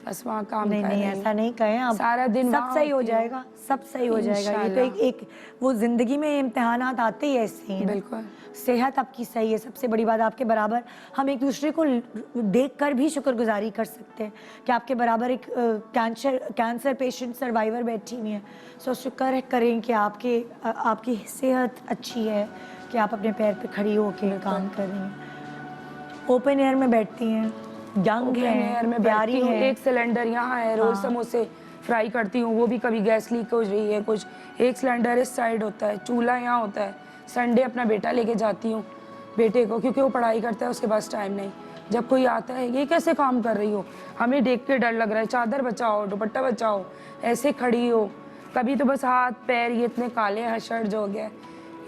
बस वहाँ काम नहीं कर नहीं, रही हूँ। ऐसा नहीं कहें आप। सारा दिन सब वहाँ सही हो होती हूँ। जाएगा, सब सही हो जाएगा। ये तो एक वो जिंदगी में इम्तिहानात आते ही ऐसे ही हैं। बिल्कुल। सेहत आपकी सही है, सबसे बड़ी बात। आपके बराबर हम एक दूसरे को देखकर भी शुक्रगुजारी कर सकते हैं कि आपके बराबर एक कैंसर पेशेंट सर्वाइवर बैठी हुई हैं। सो शुक्र करें कि आपकी सेहत अच्छी है, कि आप अपने पैर पे खड़ी होकर काम कर रही हैं, ओपन एयर में बैठती हैं, यंग हैं, प्यारी हैं। एक सिलेंडर यहाँ है, रोज समोसे फ्राई करती हूँ, वो भी कभी गैस लीक हो रही है कुछ। एक सिलेंडर इस साइड होता है, चूल्हा यहाँ होता है। संडे अपना बेटा लेके जाती हूँ, बेटे को, क्योंकि वो पढ़ाई करता है, उसके पास टाइम नहीं। जब कोई आता है, ये कैसे काम कर रही हो, हमें देख के डर लग रहा है, चादर बचाओ, दुपट्टा बचाओ, ऐसे खड़ी हो। कभी तो बस हाथ पैर ये इतने काले हशर जो हो गया,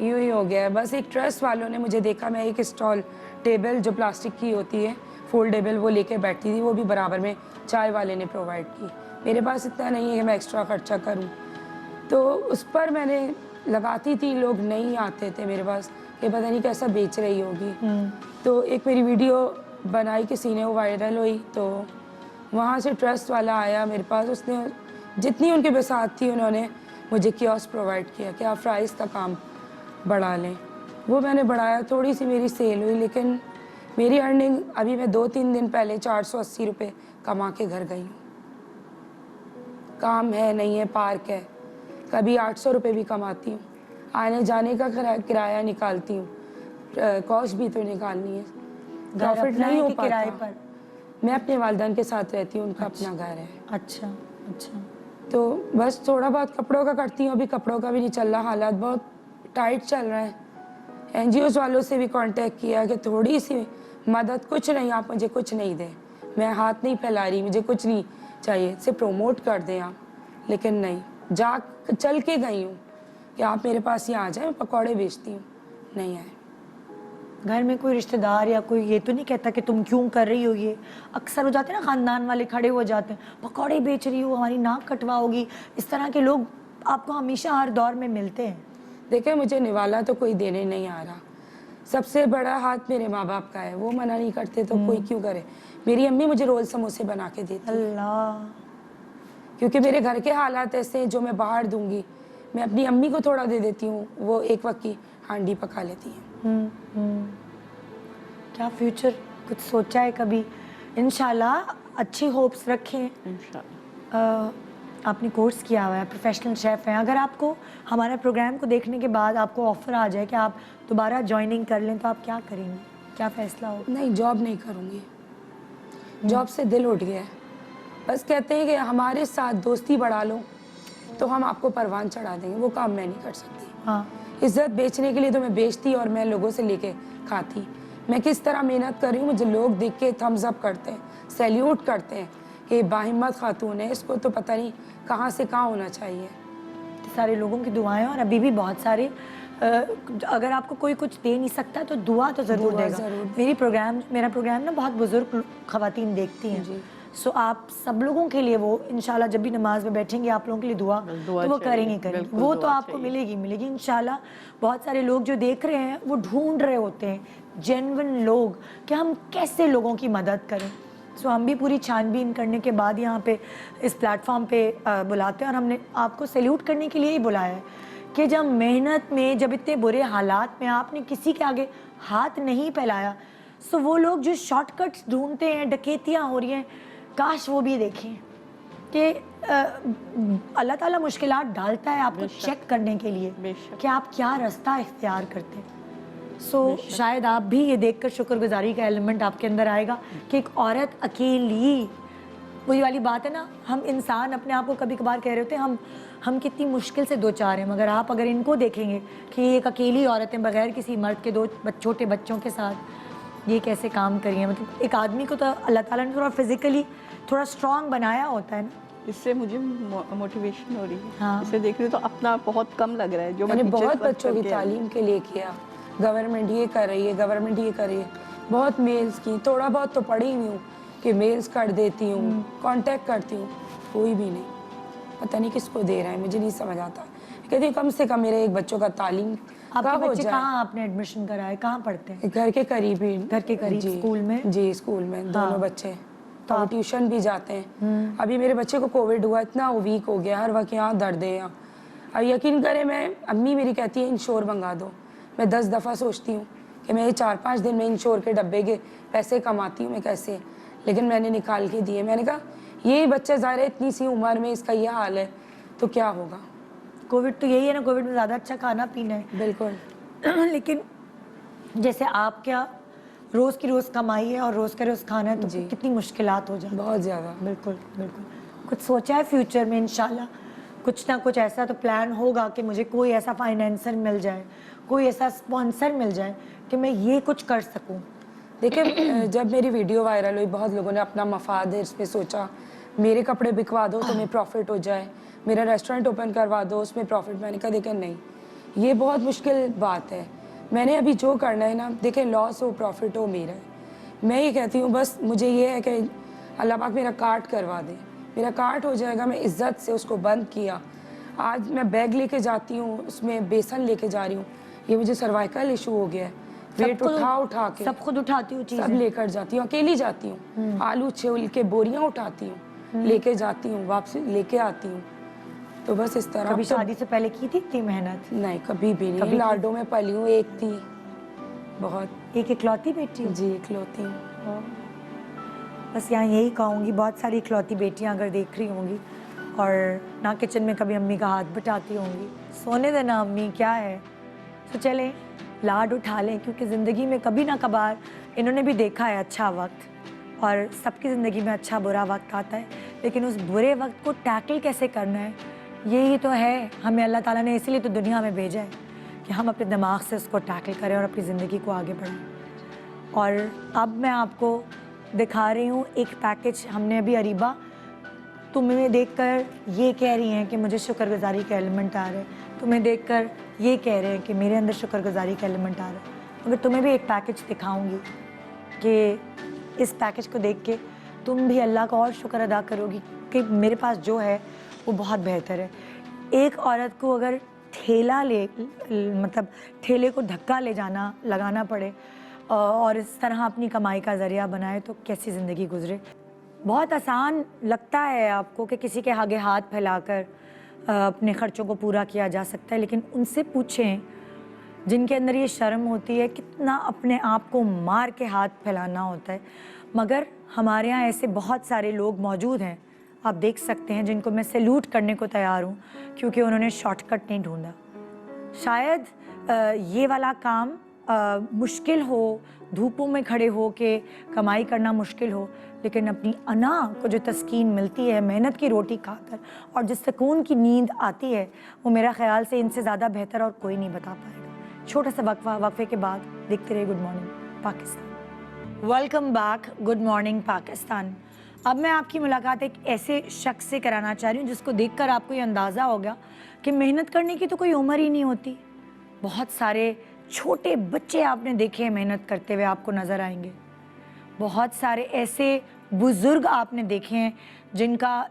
यूँ ही हो गया है। बस एक ट्रस्ट वालों ने मुझे देखा, मैं एक स्टॉल टेबल जो प्लास्टिक की होती है फोल्डेबल, वो लेके बैठती थी, वो भी बराबर में चाय वाले ने प्रोवाइड की। मेरे पास इतना नहीं है कि मैं एक्स्ट्रा खर्चा करूं, तो उस पर मैंने लगाती थी। लोग नहीं आते थे मेरे पास, ये पता नहीं कैसा बेच रही होगी। तो एक मेरी वीडियो बनाई किसी ने, वो वायरल हुई, तो वहाँ से ट्रस्ट वाला आया मेरे पास, उसने जितनी उनके बसात थी उन्होंने मुझे कियोस्क प्रोवाइड किया कि आप फ्राइज़ का काम बढ़ा लें। वो मैंने बढ़ाया, थोड़ी सी मेरी सेल हुई, लेकिन मेरी अर्निंग अभी मैं 2-3 दिन पहले 480 रुपये कमा के घर गई हूँ। काम है नहीं है, पार्क है, कभी 800 रुपये भी कमाती हूँ। आने जाने का किराया निकालती हूँ, कॉस्ट भी तो निकालनी है। प्रॉफिट अपना नहीं है हो कि किराए पाता। पर? मैं अपने वालिदैन के साथ रहती हूँ, उनका अपना घर है। अच्छा अच्छा। तो बस थोड़ा बहुत कपड़ों का करती हूँ, अभी कपड़ों का भी नहीं चल रहा, हालात बहुत टाइट चल रहे हैं। NGOs वालों से भी कांटेक्ट किया कि थोड़ी सी मदद, कुछ नहीं, आप मुझे कुछ नहीं दें, मैं हाथ नहीं फैला रही, मुझे कुछ नहीं चाहिए, सिर्फ प्रोमोट कर दें आप। लेकिन नहीं, चल के गई हूँ कि आप मेरे पास यहाँ आ जाए, मैं पकौड़े बेचती हूँ, नहीं आए। घर में कोई रिश्तेदार या कोई ये तो नहीं कहता कि तुम क्यों कर रही हो ये? अक्सर हो जाते हैं ना, खानदान वाले खड़े हो जाते हैं, पकौड़े बेच रही हो, हमारी नाक कटवाओगी। इस तरह के लोग आपको हमेशा हर दौर में मिलते हैं। देखिए, मुझे निवाला तो कोई देने नहीं आ रहा, सबसे बड़ा हाथ मेरे माँ बाप का है, वो मना नहीं करते तो कोई क्यों करे। मेरी अम्मी मुझे रोल समोसे बना के देती है, अल्लाह। क्योंकि मेरे घर के हालात ऐसे हैं, जो मैं बाहर दूंगी, मैं अपनी अम्मी को थोड़ा दे देती हूँ, वो एक वक्त की हांडी पका लेती है। क्या फ्यूचर कुछ सोचा है कभी? इंशाल्लाह अच्छी होप्स रखें। इंशाल्लाह। आपने कोर्स किया हुआ है, प्रोफेशनल शेफ़ हैं। अगर आपको हमारे प्रोग्राम को देखने के बाद आपको ऑफ़र आ जाए कि आप दोबारा ज्वाइनिंग कर लें, तो आप क्या करेंगे? क्या फ़ैसला होगा? नहीं, जॉब नहीं करूँगी, जॉब से दिल उठ गया है। बस कहते हैं कि हमारे साथ दोस्ती बढ़ा लो तो हम आपको परवान चढ़ा देंगे, वो काम मैं नहीं कर सकती। हाँ, इज्जत बेचने के लिए तो मैं बेचती और मैं लोगों से लेके खाती। मैं किस तरह मेहनत कर रही हूँ, मुझे लोग देख के थम्स अप करते हैं, सैल्यूट करते हैं कि बाहिम्मत खातून है, इसको तो पता नहीं कहाँ से कहाँ होना चाहिए। इतने सारे लोगों की दुआएं, और अभी भी बहुत सारे अगर आपको कोई कुछ दे नहीं सकता तो दुआ तो ज़रूर दुआ देगा। ज़रूर मेरा प्रोग्राम ना बहुत बुजुर्ग खवातीन देखती हैं, जी। सो आप सब लोगों के लिए वो इंशाल्लाह जब भी नमाज में बैठेंगे आप लोगों के लिए दुआ तो वो करेंगे बिल्कुल वो तो दुआ आपको मिलेगी इंशाल्लाह। बहुत सारे लोग जो देख रहे हैं वो ढूंढ रहे होते हैं जेन्युइन लोग कि हम कैसे लोगों की मदद करें। सो हम भी पूरी छानबीन करने के बाद यहाँ पे इस प्लेटफॉर्म पे बुलाते हैं, और हमने आपको सैल्यूट करने के लिए ही बुलाया है कि जब मेहनत में, जब इतने बुरे हालात में आपने किसी के आगे हाथ नहीं फैलाया, सो वो लोग जो शॉर्टकट्स ढूंढते हैं, डकैतियाँ हो रही हैं, काश वो भी देखें कि अल्लाह ताला मुश्किलात डालता है आपको चेक करने के लिए कि आप क्या रास्ता इख्तियार करते हैं। सो शायद आप भी ये देखकर शुक्रगुजारी का एलिमेंट आपके अंदर आएगा कि एक औरत अकेली, वही वाली बात है ना, हम इंसान अपने आप को कभी कभार कह रहे होते हैं हम कितनी मुश्किल से दो चार हैं, मगर आप अगर इनको देखेंगे कि एक अकेली औरतें बगैर किसी मर्द के 2 छोटे बच्चों के साथ ये कैसे काम करी है। मतलब एक आदमी को तो अल्लाह ताला ने थोड़ा फिजिकली थोड़ा स्ट्रांग बनाया होता है ना। इससे मुझे मोटिवेशन हो रही है। हाँ। इसे देख रही हूँ तो अपना बहुत कम लग रहा है जो मैंने मैं पीछे बहुत से बच्चों की करके आई हूँ। तालीम के लिए किया, गवर्नमेंट ये कर रही है, गवर्नमेंट ये कर रही है, बहुत मेल्स की, थोड़ा बहुत तो पढ़ी हुई हूँ कि मेल्स कर देती हूँ, कांटेक्ट करती हूँ, कोई भी नहीं, पता नहीं किसको दे रहा है, मुझे नहीं समझ आता। कहती हूँ कम से कम मेरे एक बच्चों का तालीम आपके कब हो बच्चे जाए। कहाँ आपने एडमिशन कराया, कहाँ पढ़ते हैं? घर के करीब ही, घर के करीब जी, स्कूल में? जी स्कूल में दोनों हाँ। बच्चे, तो वो ट्यूशन भी जाते हैं। अभी मेरे बच्चे को कोविड हुआ, इतना वो वीक हो गया, हर वक्त यहाँ दर्द है यहाँ। अब यकीन करें, मैं अम्मी मेरी कहती है इंश्योर मंगा दो, मैं 10 दफ़ा सोचती हूँ कि मैं ये 4-5 दिन में इंश्योर के डब्बे के पैसे कमाती हूँ मैं कैसे, लेकिन मैंने निकाल के दिए। मैंने कहा ये बच्चा ज़ाहिर है इतनी सी उम्र में इसका ये हाल है तो क्या होगा। कोविड तो यही है ना, कोविड में ज़्यादा अच्छा खाना पीना है। बिल्कुल। लेकिन जैसे आप क्या रोज़ की रोज़ कमाई है और रोज़ का रोज़ खाना है, तो जी। कितनी मुश्किलात हो जाए। बहुत ज़्यादा। बिल्कुल बिल्कुल। कुछ सोचा है फ्यूचर में? इंशाल्लाह कुछ ना कुछ ऐसा तो प्लान होगा कि मुझे कोई ऐसा फाइनेंसर मिल जाए, कोई ऐसा स्पॉन्सर मिल जाए कि मैं ये कुछ कर सकूं। देखिए, जब मेरी वीडियो वायरल हुई, बहुत लोगों ने अपना मफाद है इसमें सोचा, मेरे कपड़े बिकवा दो तो मैं प्रॉफिट हो जाए, मेरा रेस्टोरेंट ओपन करवा दो उसमें प्रॉफिट। मैंने कहा देखिए नहीं, ये बहुत मुश्किल बात है। मैंने अभी जो करना है ना, देखें लॉस हो प्रॉफिट हो मेरा है। मैं ये कहती हूँ बस मुझे ये है कि अल्लाह पाक मेरा कार्ट करवा दे, मेरा कार्ट हो जाएगा, मैं इज़्ज़त से उसको बंद किया। आज मैं बैग लेके जाती हूँ, उसमें बेसन लेके जा रही हूँ, ये मुझे सर्वाइकल इशू हो गया है, वेट उठा के सब खुद उठाती हूँ सब चीज़ें? लेकर जाती हूँ, अकेली जाती हूँ, आलू छिल के बोरियाँ उठाती हूँ, लेके जाती हूँ, वापसी लेके आती हूँ। तो बस इस तरह। कभी अब तो शादी से पहले की थी इतनी मेहनत? नहीं, कभी भी नहीं। कभी लाडो में पली हूँ, एक थी बहुत। एक इकलौती बेटी हो? जी, इकलौती हूँ। बस यहाँ यही कहूँगी, बहुत सारी इकलौती बेटियाँ अगर देख रही होंगी और ना किचन में कभी अम्मी का हाथ बटाती होंगी, सोने देना अम्मी, क्या है। तो चलें लाड उठा लें, क्योंकि ज़िंदगी में कभी ना कभार इन्होंने भी देखा है अच्छा वक्त, और सबकी ज़िंदगी में अच्छा बुरा वक्त आता है, लेकिन उस बुरे वक्त को टैकल कैसे करना है, यही तो है। हमें अल्लाह ताला ने इसीलिए तो दुनिया में भेजा है कि हम अपने दिमाग से उसको टैकल करें और अपनी ज़िंदगी को आगे बढ़ाएं। और अब मैं आपको दिखा रही हूँ एक पैकेज। हमने अभी अरीबा तुम्हें देखकर ये कह रही हैं कि मुझे शुक्रगुजारी का एलिमेंट आ रहा है, तुम्हें देखकर ये कह रहे हैं कि मेरे अंदर शुक्रगुजारी का एलिमेंट आ रहा है। मगर तुम्हें भी एक पैकेज दिखाऊंगी कि इस पैकेज को देख के तुम भी अल्लाह का और शुक्र अदा करोगी कि मेरे पास जो है वो बहुत बेहतर है। एक औरत को अगर मतलब ठेले को धक्का ले जाना लगाना पड़े और इस तरह अपनी कमाई का ज़रिया बनाए, तो कैसी ज़िंदगी गुजरे। बहुत आसान लगता है आपको कि किसी के आगे हाथ फैलाकर अपने ख़र्चों को पूरा किया जा सकता है, लेकिन उनसे पूछें जिनके अंदर ये शर्म होती है कितना अपने आप को मार के हाथ फैलाना होता है। मगर हमारे यहाँ ऐसे बहुत सारे लोग मौजूद हैं, आप देख सकते हैं, जिनको मैं सैल्यूट करने को तैयार हूँ, क्योंकि उन्होंने शॉर्टकट नहीं ढूंढा। शायद ये वाला काम मुश्किल हो, धूपों में खड़े हो के कमाई करना मुश्किल हो, लेकिन अपनी अना को जो तस्कीन मिलती है मेहनत की रोटी खाकर और जिस सुकून की नींद आती है, वो मेरा ख्याल से इनसे ज़्यादा बेहतर और कोई नहीं बता पाएगा। छोटा सा वक्फे के बाद देखते रहिए good morning Pakistan. Welcome back, good morning Pakistan. अब मैं आपकी मुलाकात एक ऐसे शख्स से कराना चाह रही हूँ जिसको देखकर आपको ये अंदाज़ा होगा कि मेहनत करने की तो कोई उम्र ही नहीं होती। बहुत सारे छोटे बच्चे आपने देखे हैं मेहनत करते हुए, आपको नज़र आएंगे। बहुत सारे ऐसे बुज़ुर्ग आपने देखे हैं जिनका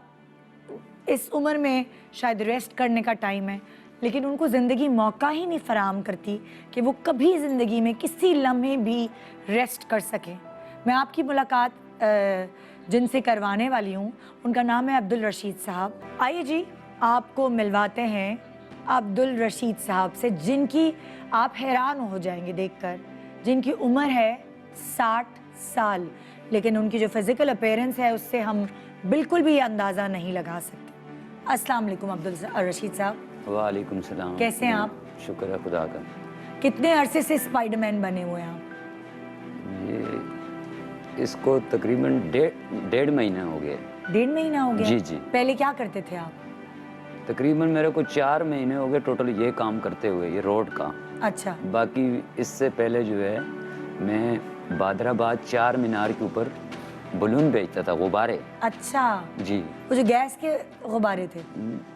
इस उम्र में शायद रेस्ट करने का टाइम है, लेकिन उनको ज़िंदगी मौका ही नहीं फराहम करती कि वो कभी ज़िंदगी में किसी लम्हे भी रेस्ट कर सकें। मैं आपकी मुलाकात जिनसे करवाने वाली हूँ उनका नाम है अब्दुल रशीद साहब। आइए जी, आपको मिलवाते हैं अब्दुल रशीद साहब से, जिनकी आप हैरान हो जाएंगे देखकर, जिनकी उम्र है 60 साल, लेकिन उनकी जो फिज़िकल अपीयरेंस है उससे हम बिल्कुल भी अंदाज़ा नहीं लगा सकते। अस्सलाम वालेकुम अब्दुल रशीद साहब। वालेकुम सलाम। कैसे हैं आप? शुक्र है खुदा का। कितने अरसे से स्पाइडरमैन बने हुए हैं आप? ये इसको तकरीबन डेढ़ महीना हो गया। 1.5 महीना हो गया? जी जी। पहले क्या करते थे आप? तकरीबन मेरे को 4 महीने हो गए टोटल ये काम करते हुए, ये रोड का। अच्छा। बाकी इससे पहले जो है मैं बादराबाद 4 मीनार के ऊपर बलून बेचता था, गुब्बारे। अच्छा जी। वो जो गैस के गुब्बारे थे?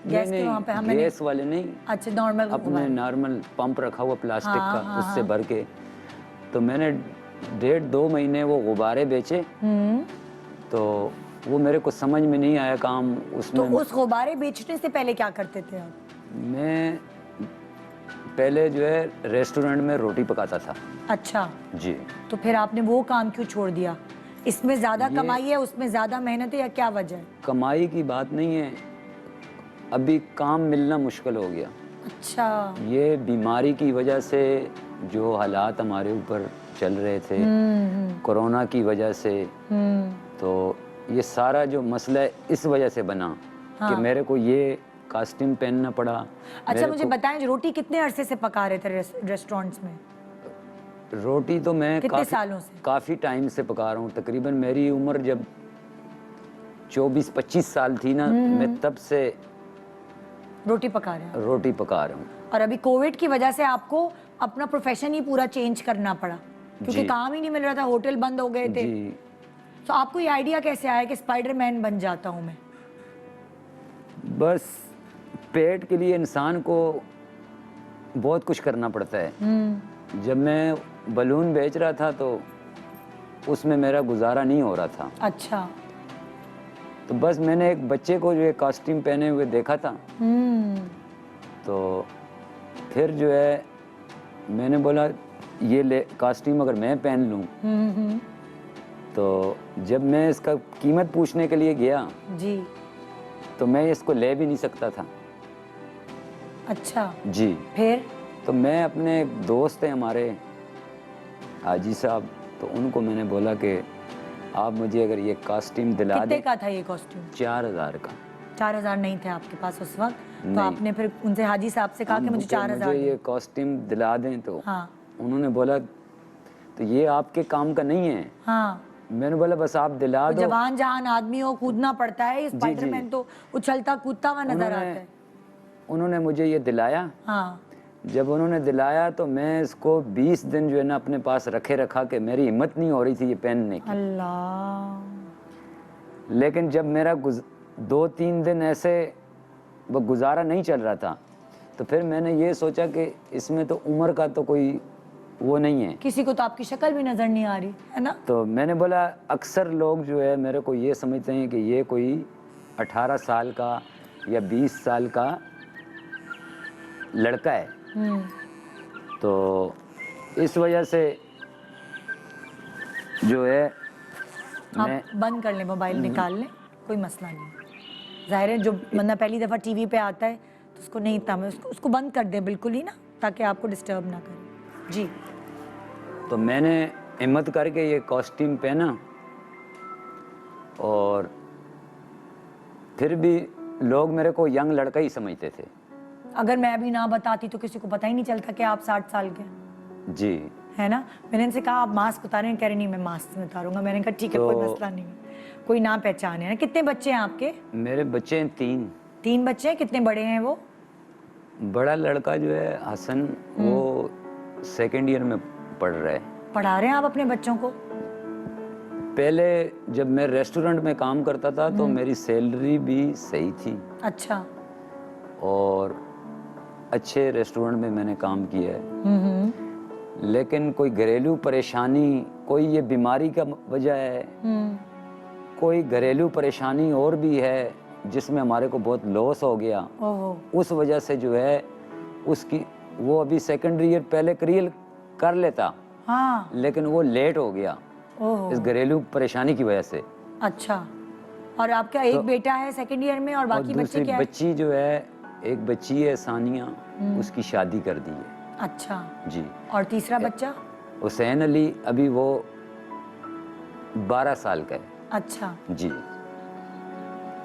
गैस के वहाँ पे हमें गैस वाले नहीं। अच्छा, नॉर्मल अपने नॉर्मल पंप रखा हुआ प्लास्टिक हाँ, का, हाँ, उससे हाँ। भर के। तो मैंने 1.5-2 महीने वो गुब्बारे बेचे। तो वो मेरे को समझ में नहीं आया काम उसमें। तो उस गुब्बारे बेचने से पहले क्या करते थे आप? मैं पहले जो है रेस्टोरेंट में रोटी पकाता था। अच्छा, जी। तो फिर आपने वो काम क्यों छोड़ दिया? इसमें ज़्यादा ये- कमाई है, उसमें ज़्यादा मेहनत है, या क्या वजह है? कमाई की बात नहीं है, अभी काम मिलना मुश्किल हो गया। अच्छा। ये बीमारी की वजह से जो हालात हमारे ऊपर चल रहे थे, कोरोना की वजह से, तो ये सारा जो मसला है इस वजह से बना कि मेरे को ये कास्ट्यूम पहनना पड़ा। अच्छा, मेरे मुझे को- बताएं, रोटी कितने अरसे से पका रहे थे रेस्टोरेंट्स में? रोटी तो मैं कितने सालों से? काफ़ी टाइम से पका रहा हूँ। तकरीबन मेरी उम्र जब 24-25 साल थी ना, मैं तब से रोटी पका रहे हैं। रोटी पका रहा हूँ। और अभी कोविड की वजह से आपको अपना प्रोफेशन ही पूरा चेंज करना पड़ा, क्योंकि जी। काम ही नहीं मिल रहा था, होटल बंद हो गए थे। जी। तो आपको ये आइडिया कैसे आया कि स्पाइडरमैन बन जाता हूँ मैं? बस पेट के लिए इंसान को बहुत कुछ करना पड़ता है। जब मैं बलून बेच रहा था तो उसमें मेरा गुजारा नहीं हो रहा था। अच्छा। तो बस मैंने एक बच्चे को जो है कॉस्ट्यूम पहने हुए देखा था, तो फिर जो है मैंने बोला ये ले कॉस्ट्यूम अगर मैं पहन लूँ तो जब मैं इसका कीमत पूछने के लिए गया जी। तो मैं इसको ले भी नहीं सकता था। अच्छा, जी। फिर? तो मैं अपने एक दोस्त हैं हमारे हाजी साहब, तो उनको मैंने बोला कि आप मुझे अगर ये कॉस्ट्यूम दिला कितने दें। का था ये कॉस्ट्यूम? 4000 का। 4000 नहीं थे आपके पास उस वक्त, तो नहीं। आपने फिर उनसे हाजी साहब से कहा कि मुझे 4000 मुझे ये कॉस्ट्यूम दिला दें, तो हाँ उन्होंने बोला तो ये आपके काम का नहीं है। हाँ। मैंने बोला बस आप दिला तो दो। जवान जहान आदमी हो, कूदना पड़ता है, स्पाइडरमैन तो उछलता कूदता हुआ नजर आता है। उन्होंने मुझे ये दिलाया। हाँ। जब उन्होंने दिलाया तो मैं इसको 20 दिन जो है ना अपने पास रखा के मेरी हिम्मत नहीं हो रही थी ये पहनने की। अल्लाह। लेकिन जब मेरा 2-3 दिन ऐसे वो गुजारा नहीं चल रहा था, तो फिर मैंने ये सोचा कि इसमें तो उम्र का तो कोई वो नहीं है। किसी को तो आपकी शक्ल भी नजर नहीं आ रही है ना। तो मैंने बोला अक्सर लोग जो है मेरे को ये समझते हैं कि ये कोई 18 साल का या 20 साल का लड़का है। तो इस वजह से जो है मैं आप बंद कर लें, मोबाइल निकाल लें, कोई मसला नहीं। जाहिर है जो बंदा पहली दफ़ा टीवी पे आता है तो उसको नहीं इतना, उसको बंद कर दें बिल्कुल ही ना, ताकि आपको डिस्टर्ब ना करे। जी। तो मैंने हिम्मत करके ये कॉस्ट्यूम पहना, और फिर भी लोग मेरे को यंग लड़का ही समझते थे। अगर मैं अभी ना बताती तो किसी को पता ही नहीं चलता कि आप 60 साल के हैं। जी। है ना। मैंने इनसे कहा आप मास्क उतारें, कह रहे नहीं मैं मास्क नहीं उतारूंगा। मैंने कहा ठीक है तो कोई मसला नहीं है, कोई ना पहचाने ना। कितने बच्चे हैं आपके? मेरे बच्चे हैं 3। 3 बच्चे हैं। कितने बड़े हैं वो? बड़ा लड़का जो है हसन, वो 2nd ईयर में पढ़ रहा है। पढ़ा रहे हैं आप अपने बच्चों को? पहले जब मैं रेस्टोरेंट में काम करता था तो मेरी सैलरी भी सही थी, अच्छा। और अच्छे रेस्टोरेंट में मैंने काम किया है। लेकिन कोई घरेलू परेशानी, कोई ये बीमारी का वजह है, कोई घरेलू परेशानी और भी है जिसमें हमारे को बहुत लॉस हो गया। ओहो। उस वजह से जो है उसकी, वो अभी 2nd ईयर पहले क्लियर कर लेता, हाँ। लेकिन वो लेट हो गया ओहो। इस घरेलू परेशानी की वजह से। अच्छा। और आपका एक बेटा है 2nd ईयर में, और और बाकी बच्चे दूसरी क्या है? बच्ची जो है, एक बच्ची है सानिया, उसकी शादी कर दी है। अच्छा। जी। और तीसरा बच्चा? हुसैन अली, अभी वो 12 साल का है। अच्छा। जी।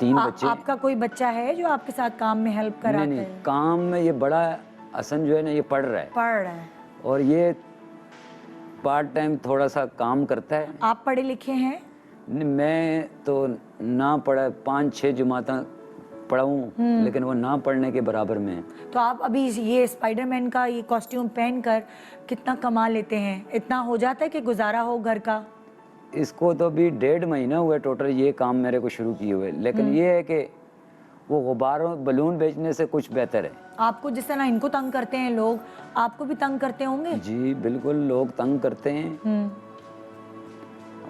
3 बच्चे। आपका कोई बच्चा है जो आपके साथ काम में हेल्प कराता नहीं, है? काम में ये बड़ा हसन जो है ना, ये पढ़ रहा है, पढ़ रहा है। और ये पार्ट टाइम थोड़ा सा काम करता है। आप पढ़े लिखे हैं? मैं तो ना पढ़ा, 5-6 जमाता पढ़ा हूँ, लेकिन वो ना पढ़ने के बराबर में है। तो आप अभी ये स्पाइडरमैन का ये कॉस्ट्यूम पहनकर कितना कमा लेते हैं? इतना हो जाता है कि गुजारा हो घर का? इसको तो अभी 1.5 महीना हुआ है टोटल ये काम मेरे को शुरू किए हुए, लेकिन ये है कि वो गुब्बारों बलून बेचने से कुछ बेहतर है। आपको जिस तरह इनको तंग करते हैं लोग, आपको भी तंग करते होंगे? जी बिल्कुल, लोग तंग करते हैं,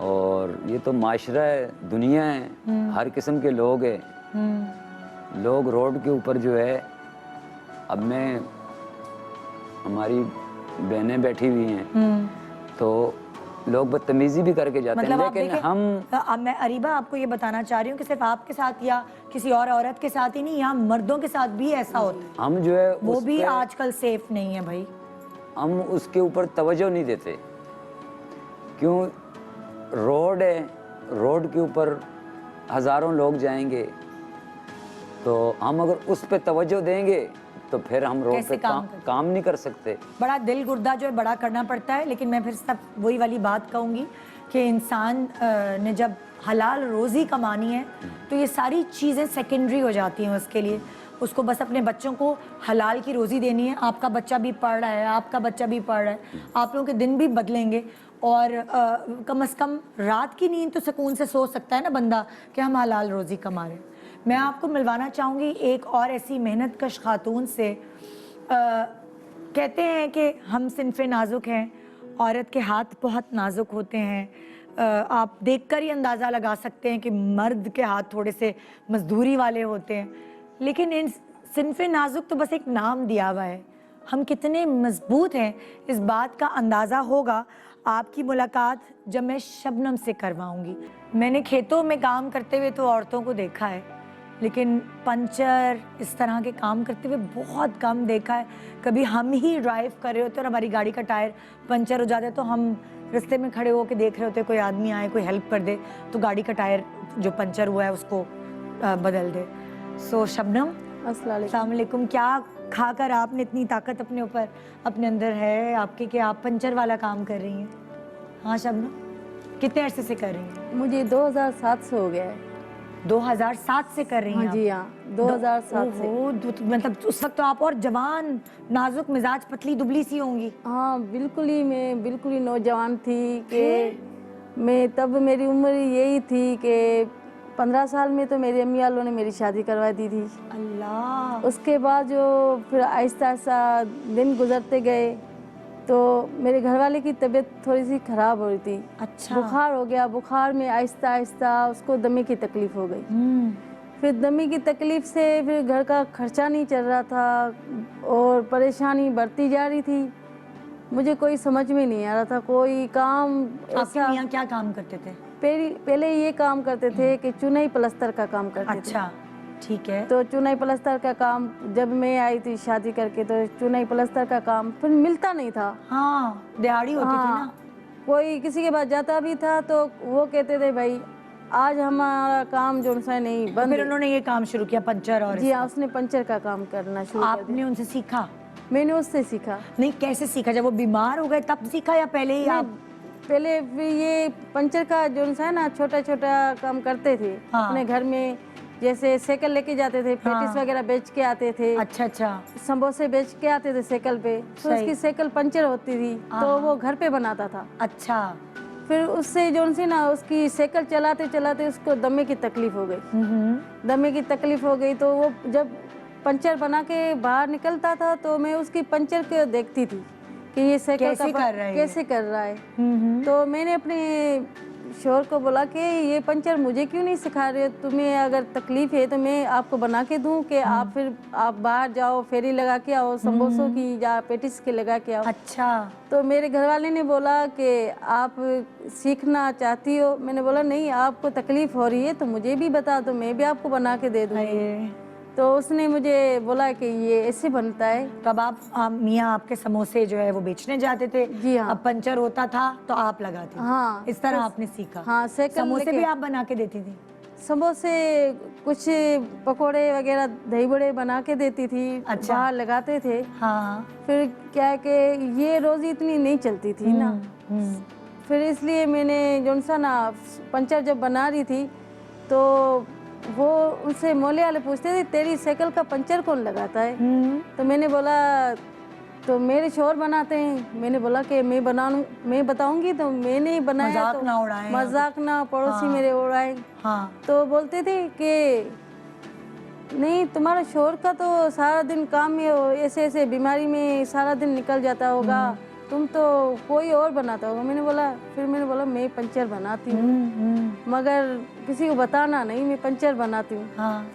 और ये तो माशरा है, दुनिया है, हर किस्म के लोग हैं। लोग रोड के ऊपर जो है, अब मैं, हमारी बहनें बैठी हुई हैं, तो लोग बदतमीजी भी करके जाते मतलब हैं, आप लेकिन देखें, हम, अब मैं अरीबा आपको ये बताना चाह रही हूँ कि सिर्फ आपके साथ या किसी और औरत के साथ ही नहीं, यहाँ मर्दों के साथ भी ऐसा होता है। हम जो है वो उस भी पे, आजकल सेफ नहीं है भाई। हम उसके ऊपर तवज्जो नहीं देते। क्यों? रोड है, रोड के ऊपर हजारों लोग जाएंगे, तो हम अगर उस पे तवज्जो देंगे तो फिर हम रोड कैसे पे काम नहीं कर सकते। बड़ा दिल गुर्दा जो है बड़ा करना पड़ता है। लेकिन मैं फिर सब वही वाली बात कहूँगी कि इंसान ने जब हलाल रोज़ी कमानी है तो ये सारी चीज़ें सेकेंडरी हो जाती हैं उसके लिए। उसको बस अपने बच्चों को हलाल की रोज़ी देनी है। आपका बच्चा भी पढ़ रहा है, आपका बच्चा भी पढ़ रहा है, आप लोगों के दिन भी बदलेंगे, और कम से कम रात की नींद तो सुकून से सो सकता है ना बंदा कि हम हलाल रोज़ी कमा रहे हैं। मैं आपको मिलवाना चाहूँगी एक और ऐसी मेहनत कश खातून से। कहते हैं कि हम सिनफ़े नाजुक हैं, औरत के हाथ बहुत नाजुक होते हैं। आप देखकर ही अंदाज़ा लगा सकते हैं कि मर्द के हाथ थोड़े से मजदूरी वाले होते हैं, लेकिन इन सिनफ़े नाजुक तो बस एक नाम दिया हुआ है। हम कितने मजबूत हैं इस बात का अंदाज़ा होगा आपकी मुलाकात जब मैं शबनम से करवाऊंगी। मैंने खेतों में काम करते हुए तो औरतों को देखा है, लेकिन पंचर इस तरह के काम करते हुए बहुत कम देखा है। कभी हम ही ड्राइव कर रहे होते और हमारी गाड़ी का टायर पंचर हो जाता है तो हम रास्ते में खड़े होकर देख रहे होते कोई आदमी आए, कोई हेल्प कर दे तो गाड़ी का टायर जो पंचर हुआ है उसको बदल दे। सो शबनम, अस्सलाम वालेकुम। क्या खाकर आपने इतनी ताकत अपने ऊपर, अपने अंदर है आपके कि आप पंचर वाला काम कर रही हैं? हाँ शबनम, कितने अरसे से कर रही हैं? मुझे 2007 से हो गया है। 2007 से कर रही हैं? हाँ जी हाँ, 2007 से। ओहो, मतलब उस वक्त तो आप और जवान, नाजुक मिजाज, पतली दुबली सी होंगी। हाँ बिल्कुल ही, मैं बिल्कुल ही नौजवान थी कि मैं तब मेरी उम्र यही थी कि 15 साल में तो मेरी अम्मी वालों ने मेरी शादी करवा दी थी। अल्लाह। उसके बाद जो फिर आहिस्ता आहिस्ता दिन गुजरते गए तो मेरे घर वाले की तबीयत थोड़ी सी ख़राब हो रही थी। अच्छा। बुखार हो गया, बुखार में आहिस्ता आहिस्ता उसको दमे की तकलीफ़ हो गई। फिर दमे की तकलीफ़ से फिर घर का खर्चा नहीं चल रहा था और परेशानी बढ़ती जा रही थी। मुझे कोई समझ में नहीं आ रहा था कोई काम। आपके मियाँ क्या काम करते थे? पहले ये काम करते थे कि चुनाई प्लस्तर का काम करते थे। अच्छा, ठीक है। तो चुनाई प्लस्तर का काम जब मैं आई थी शादी करके तो चुनाई प्लस्तर का काम फिर मिलता नहीं था। हाँ, दिहाड़ी होती थी ना। कोई किसी के पास जाता भी था तो वो कहते थे भाई आज हमारा काम जो है नहीं बंद। फिर उन्होंने ये काम शुरू किया पंचर और जी हाँ, उसने पंचर का काम करना शुरू कर आपने उनसे सीखा? मैंने उससे सीखा। नहीं, कैसे सीखा? जब वो बीमार हो गए तब सीखा या पहले ही आप? पहले फिर ये पंचर का जो है ना छोटा छोटा काम करते थे। हाँ। अपने घर में जैसे साइकिल लेके जाते थे, पेटिस वगैरह बेच के आते थे। अच्छा अच्छा। समोसे बेच के आते थे साइकिल पे, तो उसकी साइकिल पंचर होती थी तो वो घर पे बनाता था। अच्छा। फिर उससे जो सी ना उसकी साइकिल चलाते चलाते उसको दमे की तकलीफ हो गई। दमे की तकलीफ हो गई तो वो जब पंचर बना के बाहर निकलता था तो मैं उसकी पंचर को देखती थी कि ये साइकिल कैसे कर रहा है। तो मैंने अपने शोहर को बोला कि ये पंचर मुझे क्यों नहीं सिखा रहे, तुम्हें अगर तकलीफ है तो मैं आपको बना के दूं कि आप फिर आप बाहर जाओ फेरी लगा के आओ, समोसों की या पेटिस के लगा के आओ। अच्छा। तो मेरे घर वाले ने बोला कि आप सीखना चाहती हो? मैंने बोला नहीं, आपको तकलीफ हो रही है तो मुझे भी बता दो, मैं भी आपको बना के दे दूँगी। तो उसने मुझे बोला कि ये ऐसे बनता है। तब आप मियाँ आपके समोसे जो है वो बेचने जाते थे? जी हाँ। अब पंचर होता था तो आप लगाते? हाँ, इस तरह आपने सीखा? हाँ। समोसे भी आप बना के देती थी? समोसे, कुछ पकोड़े वगैरह, दही बड़े बना के देती थी। अच्छा। बाहर लगाते थे। हाँ। फिर क्या है कि ये रोजी इतनी नहीं चलती थी ना, फिर इसलिए मैंने जो सा ना पंचर जब बना रही थी तो वो उनसे मोले वाले पूछते थे तेरी साइकिल का पंचर कौन लगाता है? तो मैंने बोला तो मेरे शोहर बनाते हैं। मैंने बोला कि मैं बताऊंगी तो मैंने ही बनाया। मजाक ना उड़ाएं। मजाक ना पड़ोसी मेरे उड़ाए। हाँ। तो बोलते थे कि नहीं, तुम्हारा शोहर का तो सारा दिन काम में ऐसे ऐसे बीमारी में सारा दिन निकल जाता होगा, तुम तो कोई और बनाता होगा। फिर मैंने बोला मैं पंचर बनाती हूँ, मगर किसी को बताना नहीं, मैं पंचर बनाती हूँ। हाँ।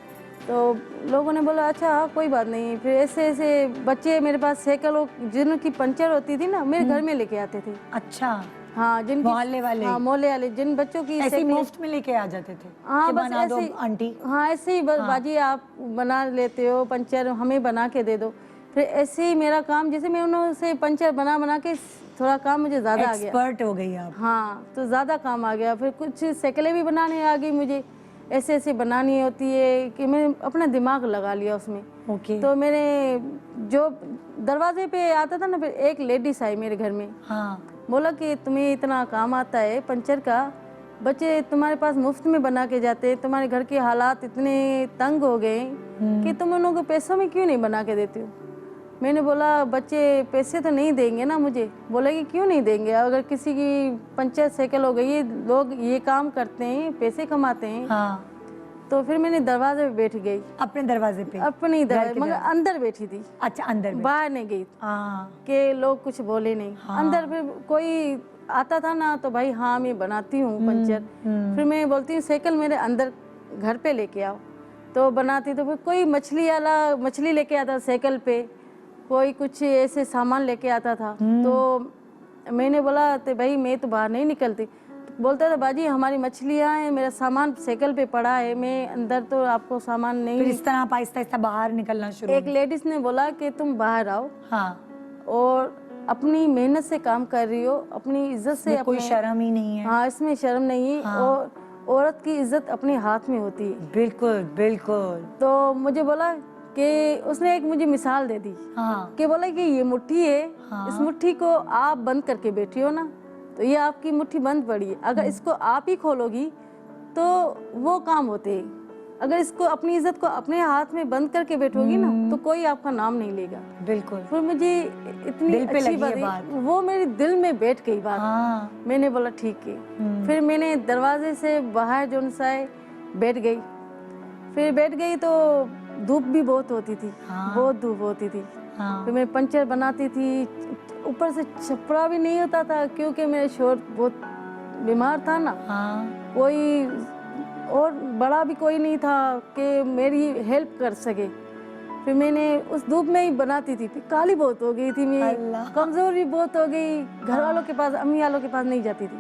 तो लोगों ने बोला अच्छा हाँ कोई बात नहीं। फिर ऐसे ऐसे बच्चे मेरे पास साइकिल जिनकी पंचर होती थी ना मेरे घर में लेके आते थे। अच्छा। हाँ, जिनकी मोहल्ले वाले? हाँ, मोहल्ले वाले जिन बच्चों की ऐसे मुफ्त में लेके आ जाते थे? हाँ, कि बस बना दो ऐसे आंटी। हाँ, ऐसे ही बस बाजी आप बना लेते हो पंचर, हमें बना के दे दो। फिर ऐसे ही मेरा काम, जैसे मैं उन्होंने पंचर बना के थोड़ा काम मुझे ज़्यादा आ गया। एक्सपर्ट हो गई आप? हाँ, तो ज़्यादा काम आ गया। फिर कुछ साइकिलें भी बनाने आ गई मुझे, ऐसे ऐसे बनानी होती है कि मैं अपना दिमाग लगा लिया उसमें। ओके। तो मेरे जो दरवाजे पे आता था ना, फिर एक लेडीज आई मेरे घर में। हाँ। बोला कि तुम्हें इतना काम आता है पंचर का, बच्चे तुम्हारे पास मुफ्त में बना के जाते, तुम्हारे घर के हालात इतने तंग हो गए कि तुम उन लोगों को पैसों में क्यों नहीं बना के देती हो? मैंने बोला बच्चे पैसे तो नहीं देंगे ना मुझे। बोला कि क्यों नहीं देंगे, अगर किसी की पंचर साइकिल हो गई है, लोग ये काम करते हैं, पैसे कमाते हैं। हाँ। तो फिर मैंने दरवाजे पे बैठ गई। अपने दरवाजे पे? अपनी दरवाजे, मगर अंदर बैठी थी। अच्छा, अंदर? बाहर नहीं गई हाँ। कि लोग कुछ बोले नहीं। अंदर फिर कोई आता था ना तो भाई हाँ मैं बनाती हूँ पंचर। फिर मैं बोलती हूँ साइकिल मेरे अंदर घर पे लेके आओ, तो बनाती। तो फिर कोई मछली वाला मछली लेके आता साइकिल पे, कोई कुछ ऐसे सामान लेके आता था। तो मैंने बोला तो भाई मैं तो बाहर नहीं निकलती। तो बोलता था बाजी हमारी मछलियाँ हैं, मेरा सामान साइकिल पे पड़ा है, मैं अंदर तो आपको सामान नहीं। फिर इस तरह आप आहिस्ता आहिस्ता बाहर निकलना शुरू। एक लेडीज ने बोला कि तुम बाहर आओ हाँ, और अपनी मेहनत से काम कर रही हो, अपनी इज्जत से, कोई शर्म ही नहीं है। हाँ इसमें शर्म नहीं है। और औरत की इज्जत अपने हाथ में होती है। बिल्कुल बिल्कुल। तो मुझे बोला कि उसने एक मुझे मिसाल दे दी हाँ कि बोला कि ये मुट्ठी है, इस मुट्ठी को आप बंद करके बैठी हो ना, तो ये आपकी मुट्ठी बंद पड़ी है, अगर इसको आप ही खोलोगी तो वो काम होते हैं। अगर इसको अपनी इज्जत को अपने हाथ में बंद करके बैठोगी ना तो कोई आपका नाम नहीं लेगा। बिल्कुल। फिर मुझे इतनी दिल पे अच्छी लगी ये बात, बात। वो मेरे दिल में बैठ गई बात। हाँ मैंने बोला ठीक है। फिर मैंने दरवाजे से बाहर जो सा है बैठ गई। फिर बैठ गई तो धूप भी बहुत होती थी, बहुत धूप होती थी। हाँ फिर मैं पंचर बनाती थी, ऊपर से छपरा भी नहीं होता था क्योंकि मेरे शोर बहुत बीमार था ना। हाँ कोई और बड़ा भी कोई नहीं था कि मेरी हेल्प कर सके। फिर मैंने उस धूप में ही बनाती थी। फिर काली बहुत हो गई थी मैं, कमज़ोर भी बहुत हो गई। घर वालों के पास, अम्मी वालों के पास नहीं जाती थी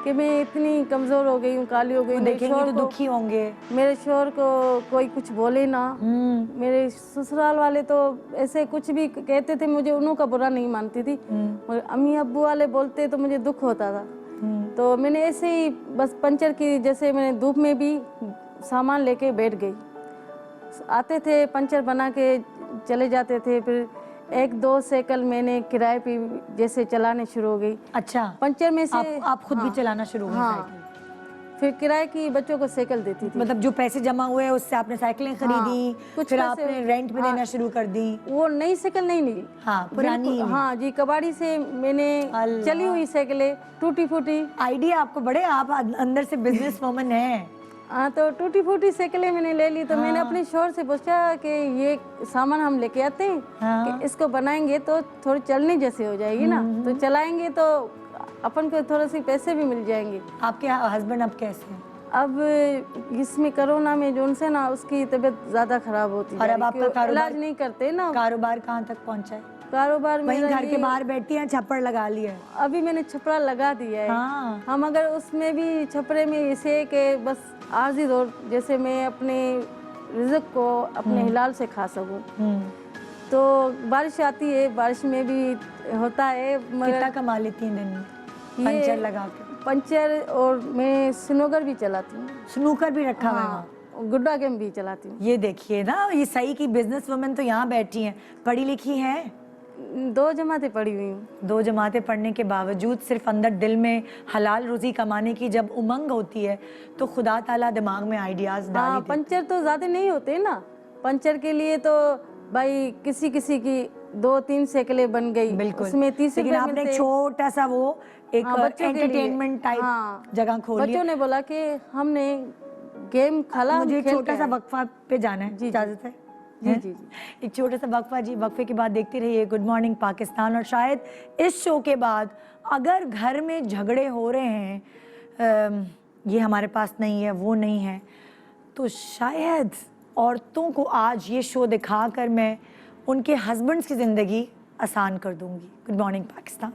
कि मैं इतनी कमज़ोर हो गई हूँ, काली हो गई। देखेंगे तो दुखी होंगे। मेरे शोर को कोई कुछ बोले ना। मेरे ससुराल वाले तो ऐसे कुछ भी कहते थे, मुझे उन्हों का बुरा नहीं मानती थी, मगर अम्मी अब्बू वाले बोलते तो मुझे दुख होता था। तो मैंने ऐसे ही बस पंचर की, जैसे मैंने धूप में भी सामान लेके बैठ गई। आते थे पंचर बना के चले जाते थे। फिर एक दो साइकिल मैंने किराए पे जैसे चलाने शुरू हो गई। अच्छा, पंचर में से आप खुद भी चलाना शुरू हो गई हाँ। साइकिल? फिर किराए की बच्चों को साइकिल देती थी। मतलब जो पैसे जमा हुए उससे आपने साइकिलें खरीदी, कुछ फिर पैसे- आपने रेंट पे देना शुरू कर दी। वो नई साइकिल नहीं ली। हाँ, पुरानी बिल्कुल, हाँ जी, कबाड़ी से मैंने अल्लाह। चली हुई साइकिलें, टूटी फूटी। आइडिया आपको बड़े, आप अंदर से बिजनेस वूमन हैं। हाँ, तो टूटी फूटी साइकिलें मैंने ले ली। तो मैंने अपने शोर से पूछा कि ये सामान हम लेके आते हैं, कि इसको बनाएंगे तो थोड़ी चलने जैसे हो जाएगी ना, तो चलाएंगे तो अपन को थोड़े से पैसे भी मिल जाएंगे। आपके हस्बैंड अब कैसे हैं? अब इसमें कोरोना में जो उनसे ना उसकी तबीयत ज्यादा खराब होती है और अब आपका कारोबार- इलाज नहीं करते ना। कारोबार कहाँ तक पहुँचा है? कारोबार वहीं मेरा घर के ये- बाहर बैठी हैं, छप्पड़ लगा लिया है? अभी मैंने छपरा लगा दिया है। हाँ। हम अगर उसमें भी छपरे में इसे कि बस आर्जी दौर, जैसे मैं अपने रिज़्क को अपने हिलाल से खा सकूं। तो बारिश आती है, बारिश में भी होता है, मगर कितना कमा लेती हैं दिन में ये पंचर लगा के? पंचर, और मैं स्नूकर भी चलाती हूँ। स्नूकर भी रखा हुआ है वहाँ? हाँ, गुड्डा गेम भी चलाती हूँ। ये देखिए ना, ये सही की बिजनेस वुमेन तो यहाँ बैठी हैं, पढ़ी लिखी हैं, 2 जमातें पढ़ी हुई हूँ। 2 जमातें पढ़ने के बावजूद सिर्फ अंदर दिल में हलाल रोजी कमाने की जब उमंग होती है तो खुदा ताला दिमाग में आइडियाज डाल हाँ, ही देता है। पंचर तो ज़्यादा नहीं होते ना। पंचर के लिए तो भाई किसी किसी की 2-3 साइकिलें बन गई, बिल्कुल। उसमें 30 लेकिन रुपए आपने एक मिलते। छोटा सा वो एक हाँ, बच्चों के लिए। एंटरटेनमेंट टाइप हाँ, जगह खोल लिया। बच्चों ने बोला कि हमने गेम खेला, मुझे एक खेल छोटा के सा आए। वक्फा पे जाना है, जी, इजाजत है? जी, हैं? जी, जी। एक छोटा सा वक्फा जी, वक्फे के बाद देखते रहिए गुड मॉर्निंग पाकिस्तान। और शायद इस शो के बाद अगर घर में झगड़े हो रहे हैं, ये हमारे पास नहीं है, वो नहीं है, तो शायद औरतों को आज ये शो दिखाकर मैं उनके हस्बैंड्स की ज़िंदगी आसान कर दूंगी। Good morning Pakistan,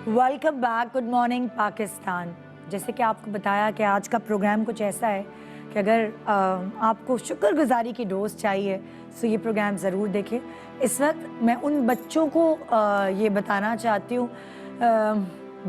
welcome back. Good morning Pakistan. जैसे कि आपको बताया कि आज का प्रोग्राम कुछ ऐसा है कि अगर आपको शुक्रगुजारी की डोज चाहिए तो ये प्रोग्राम ज़रूर देखें। इस वक्त मैं उन बच्चों को ये बताना चाहती हूँ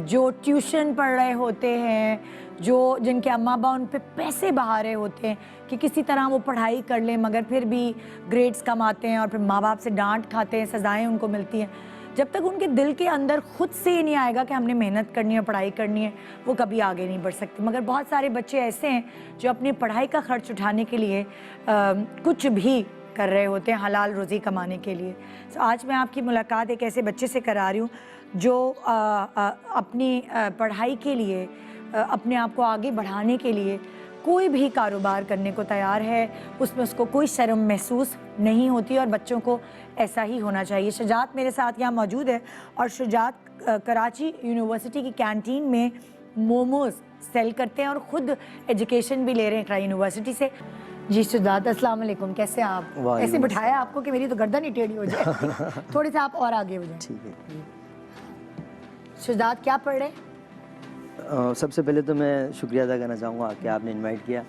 जो ट्यूशन पढ़ रहे होते हैं, जो जिनके अम्मा बाबा उन पे पैसे बहा रहे होते हैं कि किसी तरह वो पढ़ाई कर लें, मगर फिर भी ग्रेड्स कम आते हैं और फिर माँ बाप से डांट खाते हैं, सज़ाएं उनको मिलती हैं। जब तक उनके दिल के अंदर खुद से ये नहीं आएगा कि हमने मेहनत करनी है, पढ़ाई करनी है, वो कभी आगे नहीं बढ़ सकते। मगर बहुत सारे बच्चे ऐसे हैं जो अपनी पढ़ाई का खर्च उठाने के लिए कुछ भी कर रहे होते हैं, हलाल रोज़ी कमाने के लिए। तो आज मैं आपकी मुलाकात एक ऐसे बच्चे से करा रही हूँ जो अपनी पढ़ाई के लिए, अपने आप को आगे बढ़ाने के लिए कोई भी कारोबार करने को तैयार है, उसमें उसको कोई शर्म महसूस नहीं होती और बच्चों को ऐसा ही होना चाहिए। शुजात मेरे साथ यहाँ मौजूद है और शुजात कराची यूनिवर्सिटी की कैंटीन में मोमोज़ सेल करते हैं और ख़ुद एजुकेशन भी ले रहे हैं इकरा यूनिवर्सिटी से। जी शुजात, अस्सलाम वालेकुम, कैसे आप? ऐसे बिठाया आपको कि मेरी तो गर्दन ही टेढ़ी हो जाए। थोड़े से आप और आगे हो जाए। ठीक है। शुजात क्या पढ़ रहे हैं? सबसे पहले तो मैं शुक्रिया अदा करना चाहूँगा कि आपने इनवाइट किया।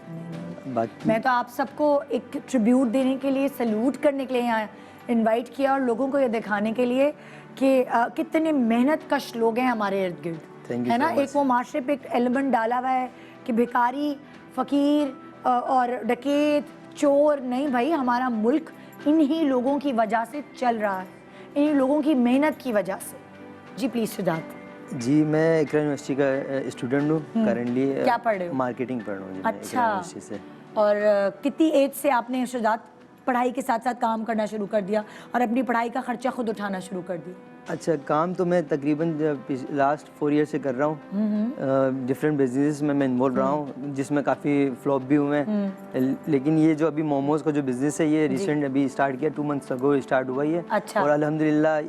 बाकी मैं तो आप सबको एक ट्रिब्यूट देने के लिए, सल्यूट करने के लिए यहाँ इनवाइट किया और लोगों को ये दिखाने के लिए कि कितने मेहनत कश लोग हैं हमारे इर्द गिर्द, Thank you है ना। so much. एक वो माशरे पे एक एलिमेंट डाला हुआ है कि भिखारी, फकीर और डकैत, चोर नहीं भाई, हमारा मुल्क इन्हीं लोगों की वजह से चल रहा है, इन्हीं लोगों की मेहनत की वजह से। जी प्लीज शुजात। जी, मैं इकरा यूनिवर्सिटी का स्टूडेंट हूँ करंटली। क्या पढ़ रहे हो? मार्केटिंग पढ़ रहा हूँ जी, मैं इकरा अच्छा, यूनिवर्सिटी से। और कितनी एज से आपने शुजात पढ़ाई के साथ साथ काम करना शुरू कर दिया और अपनी पढ़ाई का खर्चा खुद उठाना शुरू कर दिया? अच्छा, काम तो मैं तकरीबन लास्ट 4 ईयर से कर रहा हूँ। डिफरेंट बिजनेस में मैं इन्वॉल्व रहा हूँ, जिसमें काफ़ी फ्लॉप भी हुए हैं। लेकिन ये जो अभी मोमोज का जो बिजनेस है, ये रिसेंट अभी स्टार्ट किया, 2 मंथ्स अगो स्टार्ट हुआ ही है। अच्छा। और अल्हम्दुलिल्लाह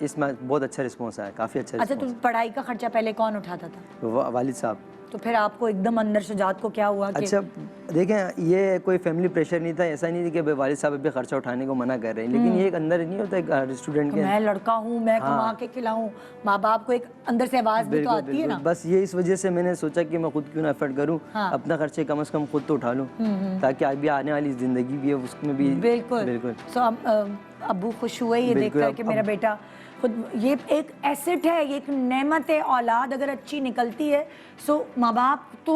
इसमें बहुत अच्छा रिस्पॉन्स आया, काफ़ी अच्छा अच्छा, रिस्पॉन्स। तो पढ़ाई का खर्चा पहले कौन उठाता था? वालिद साहब। तो फिर आपको एकदम अंदर शुजात को क्या हुआ कि अच्छा, देखें, ये कोई फैमिली प्रेशर नहीं था, ऐसा नहीं था कि भाई वालिद साहब अभी खर्चा उठाने को मना कर रहे हैं, लेकिन ये एक अंदर नहीं होता एक स्टूडेंट के। मैं लड़का हूँ, मैं कमा के खिलाऊं, माँ बाप को एक अंदर से आवाज भी तो बिल्कुल, आती है ना। बस ये इस वजह से मैंने सोचा कि मैं खुद क्यों ना एफर्ट करूं, हाँ। अपना खर्चे कम से कम खुद तो उठा लूं, ताकि अभी आने वाली जिंदगी भी है उसमें भी। बिल्कुल बिल्कुल। सो अब्बू खुश हुए ये बिल्कुल, देखकर कि मेरा बेटा खुद, ये एक एसेट है, ये एक नेमत है। औलाद अगर अच्छी निकलती है, सो माँ बाप तो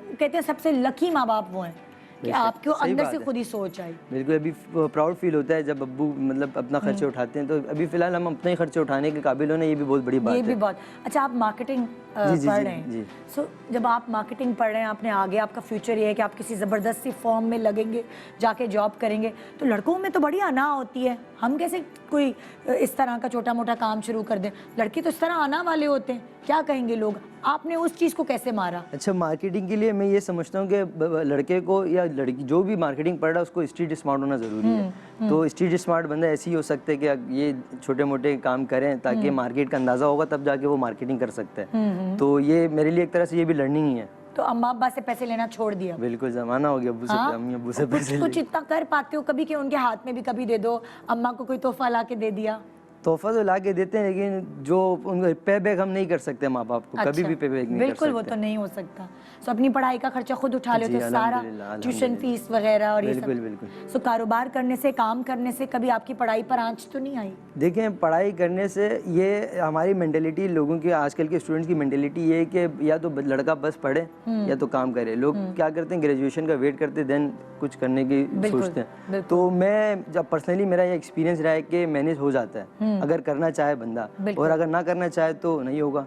कहते हैं सबसे लकी माँ बाप वो हैं कि आपको सही अंदर बात से है। खुद ही सोच आई। बिल्कुल, अभी प्राउड फील होता है जब अब्बू मतलब अपना खर्चे उठाते हैं, तो अभी फिलहाल हम अपने ही खर्चे उठाने के काबिल होना, ये भी बहुत बड़ी बात ये है। भी बहुत अच्छा। आप मार्केटिंग जी, पढ़ जी, रहे हैं, जी। सो जब आप मार्केटिंग पढ़ रहे हैं, आपने आगे आपका फ्यूचर ये है कि आप किसी ज़बरदस्ती फॉर्म में लगेंगे, जाके जॉब करेंगे, तो लड़कों में तो बड़ी अना होती है, हम कैसे कोई इस तरह का छोटा मोटा काम शुरू कर दें? लड़के तो इस तरह आना वाले होते हैं, क्या कहेंगे लोग? आपने उस चीज़ को कैसे मारा? अच्छा, मार्केटिंग के लिए मैं ये समझता हूँ कि लड़के को या लड़की जो भी मार्केटिंग पढ़ रहा है उसको स्ट्रीट स्मार्ट होना ज़रूरी है। तो स्ट्रीट स्मार्ट बंदा ऐसे ही हो सकता है कि ये छोटे मोटे काम करें ताकि मार्केट का अंदाज़ा होगा, तब जाके वो मार्केटिंग कर सकता है। तो ये मेरे लिए एक तरह से ये भी लर्निंग ही है। तो अम्मा अब्बा से पैसे लेना छोड़ दिया? बिल्कुल, ज़माना हो गया अब्बू से, अम्मी अब्बू से पैसे कुछ इतना कर पाते हो कभी कि उनके हाथ में भी कभी दे दो? अम्मा को कोई तोहफा ला के दे दिया? तोहफा तो ला के देते हैं, लेकिन जो उनको पे बैक हम नहीं कर सकते माँ बाप को, कभी भी पे बैक नहीं कर सकते। बिल्कुल, वो तो नहीं हो सकता। सो अपनी पढ़ाई का खर्चा खुद उठा ले जी, तो सारा अल्हम्दुलिल्लाह, ट्यूशन फीस वगैरह और ये सब। बिल्कुल, बिल्कुल। सो कारोबार करने से, काम करने से कभी आपकी पढ़ाई पर आंच तो नहीं आई? देखें, पढ़ाई करने से ये हमारी मेंटेलिटी, लोगों की आजकल के स्टूडेंट्स की मेंटेलिटी ये है कि या तो लड़का बस पढ़े या तो काम करे। लोग क्या करते हैं, ग्रेजुएशन का वेट करते देन कुछ करने की सोचते हैं। तो मैं जब पर्सनली मेरा ये एक्सपीरियंस रहा है कि मैनेज हो जाता है अगर करना चाहे बंदा, और अगर ना करना चाहे तो नहीं होगा।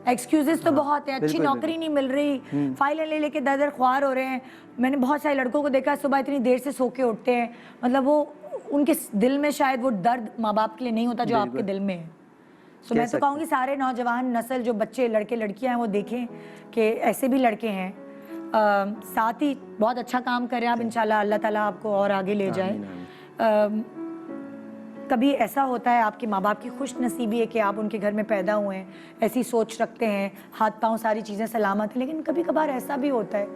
एक्सक्यूजेस तो बहुत है, अच्छी नौकरी नहीं मिल रही, फाइलें ले लेके दर दर ख्वार हो रहे हैं। मैंने बहुत सारे लड़कों को देखा सुबह इतनी देर से सो के उठते हैं, मतलब वो उनके दिल में शायद वो दर्द माँ बाप के लिए नहीं होता जो आपके दिल में है। तो मैं तो कहूँगी सारे नौजवान नस्ल, जो बच्चे लड़के लड़कियाँ हैं, वो देखें कि ऐसे भी लड़के हैं। साथ ही बहुत अच्छा काम करें आप, इंशाल्लाह अल्लाह ताला आपको और आगे ले जाए। कभी ऐसा होता है आपके माँ बाप की खुश नसीबी है कि आप उनके घर में पैदा हुए हैं, ऐसी सोच रखते हैं, हाथ पांव सारी चीज़ें सलामत हैं, लेकिन कभी कभार ऐसा भी होता है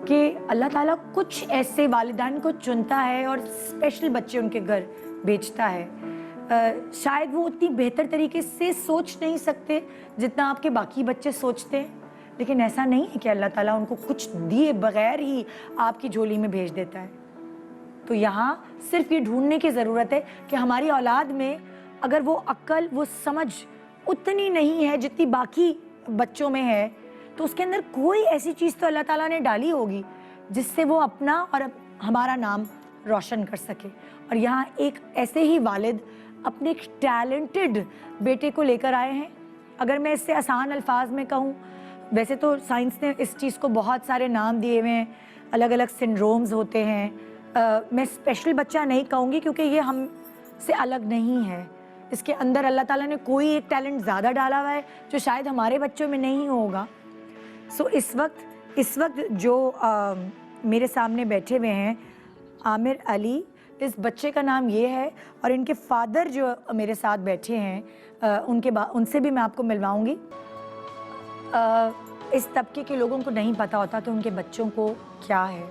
कि अल्लाह ताला कुछ ऐसे वालिदैन को चुनता है और स्पेशल बच्चे उनके घर भेजता है। शायद वो उतनी बेहतर तरीके से सोच नहीं सकते जितना आपके बाकी बच्चे सोचते हैं, लेकिन ऐसा नहीं है कि अल्लाह ताला उनको कुछ दिए बगैर ही आपकी झोली में भेज देता है। तो यहाँ सिर्फ ये ढूंढने की ज़रूरत है कि हमारी औलाद में अगर वो अक्ल, वो समझ उतनी नहीं है जितनी बाकी बच्चों में है, तो उसके अंदर कोई ऐसी चीज़ तो अल्लाह ताला ने डाली होगी जिससे वो अपना और हमारा नाम रोशन कर सके। और यहाँ एक ऐसे ही वालिद अपने एक टैलेंटेड बेटे को लेकर आए हैं। अगर मैं इससे आसान अल्फाज में कहूँ, वैसे तो साइंस ने इस चीज़ को बहुत सारे नाम दिए हुए हैं, अलग अलग सिंड्रोम्स होते हैं। मैं स्पेशल बच्चा नहीं कहूँगी क्योंकि ये हम से अलग नहीं है, इसके अंदर अल्लाह ताला ने कोई एक टैलेंट ज़्यादा डाला हुआ है जो शायद हमारे बच्चों में नहीं होगा। सो इस वक्त जो मेरे सामने बैठे हुए हैं आमिर अली, इस बच्चे का नाम ये है, और इनके फादर जो मेरे साथ बैठे हैं उनसे भी मैं आपको मिलवाऊंगी। इस तबके के लोगों को नहीं पता होता कि उनके बच्चों को क्या है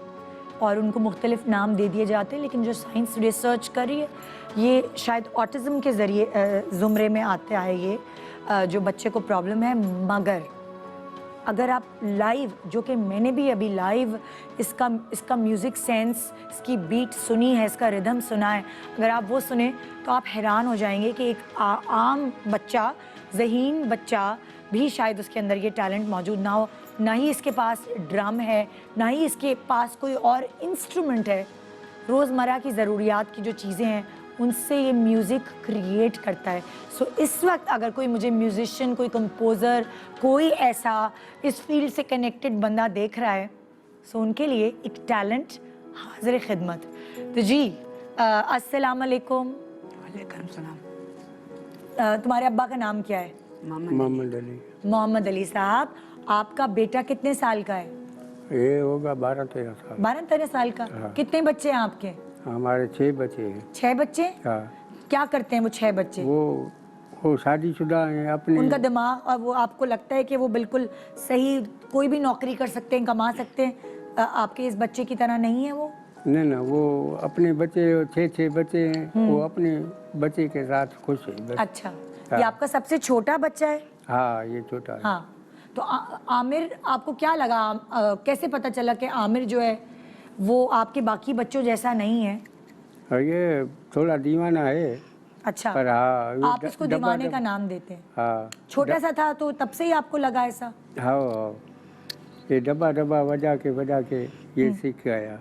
और उनको मुख्तलिफ नाम दे दिए जाते हैं, लेकिन जो साइंस रिसर्च कर रही है ये शायद ऑटिज़म के ज़रिए ज़ुमरे में आता है ये। जो बच्चे को प्रॉब्लम है, मगर अगर आप लाइव, जो कि मैंने भी अभी लाइव इसका म्यूज़िक सेंस, इसकी बीट सुनी है, इसका रिदम सुना है, अगर आप वो सुने तो आप हैरान हो जाएंगे कि एक आम बच्चा, ज़हीन बच्चा भी शायद उसके अंदर ये टैलेंट मौजूद ना हो। ना ही इसके पास ड्रम है, ना ही इसके पास कोई और इंस्ट्रूमेंट है। रोज़मर्रा की ज़रूरियात की जो चीज़ें हैं उनसे ये म्यूज़िक क्रिएट करता है। सो इस वक्त अगर कोई मुझे म्यूज़िशियन, कोई कंपोज़र, कोई ऐसा इस फील्ड से कनेक्टेड बंदा देख रहा है, सो उनके लिए एक टैलेंट हाज़िर खिदमत। तो जी अस्सलाम वालेकुम। वालेकुम सलाम। तुम्हारे अब्बा का नाम क्या है? मोहम्मद अली। मोहम्मद अली साहब, आपका बेटा कितने साल का है? ये होगा 12-13 साल। 12-13 साल का। हाँ। कितने बच्चे हैं आपके? हमारे 6 बच्चे हैं। 6 बच्चे? हाँ। क्या करते हैं वो 6 बच्चे? वो शादीशुदा हैं अपने। उनका दिमाग, और वो आपको लगता है कि वो बिल्कुल सही, कोई भी नौकरी कर सकते हैं, कमा सकते हैं, आपके इस बच्चे की तरह नहीं है वो? नहीं ना, वो अपने बच्चे 6 बच्चे हैं, वो अपने बच्चे के साथ खुश है बस। अच्छा, ये आपका सबसे छोटा बच्चा है? हाँ, ये छोटा है। हाँ, तो आमिर, आपको क्या लगा, कैसे पता चला कि आमिर जो है वो आपके बाकी बच्चों जैसा नहीं है? और ये थोड़ा दीवाना है। अच्छा, पर हाँ, ये आप इसको दीवाने का नाम देते हैं? हाँ। छोटा सा था तो तब से ही आपको लगा ऐसा? हाँ, ये डब्बा बजा के ये सीख गया।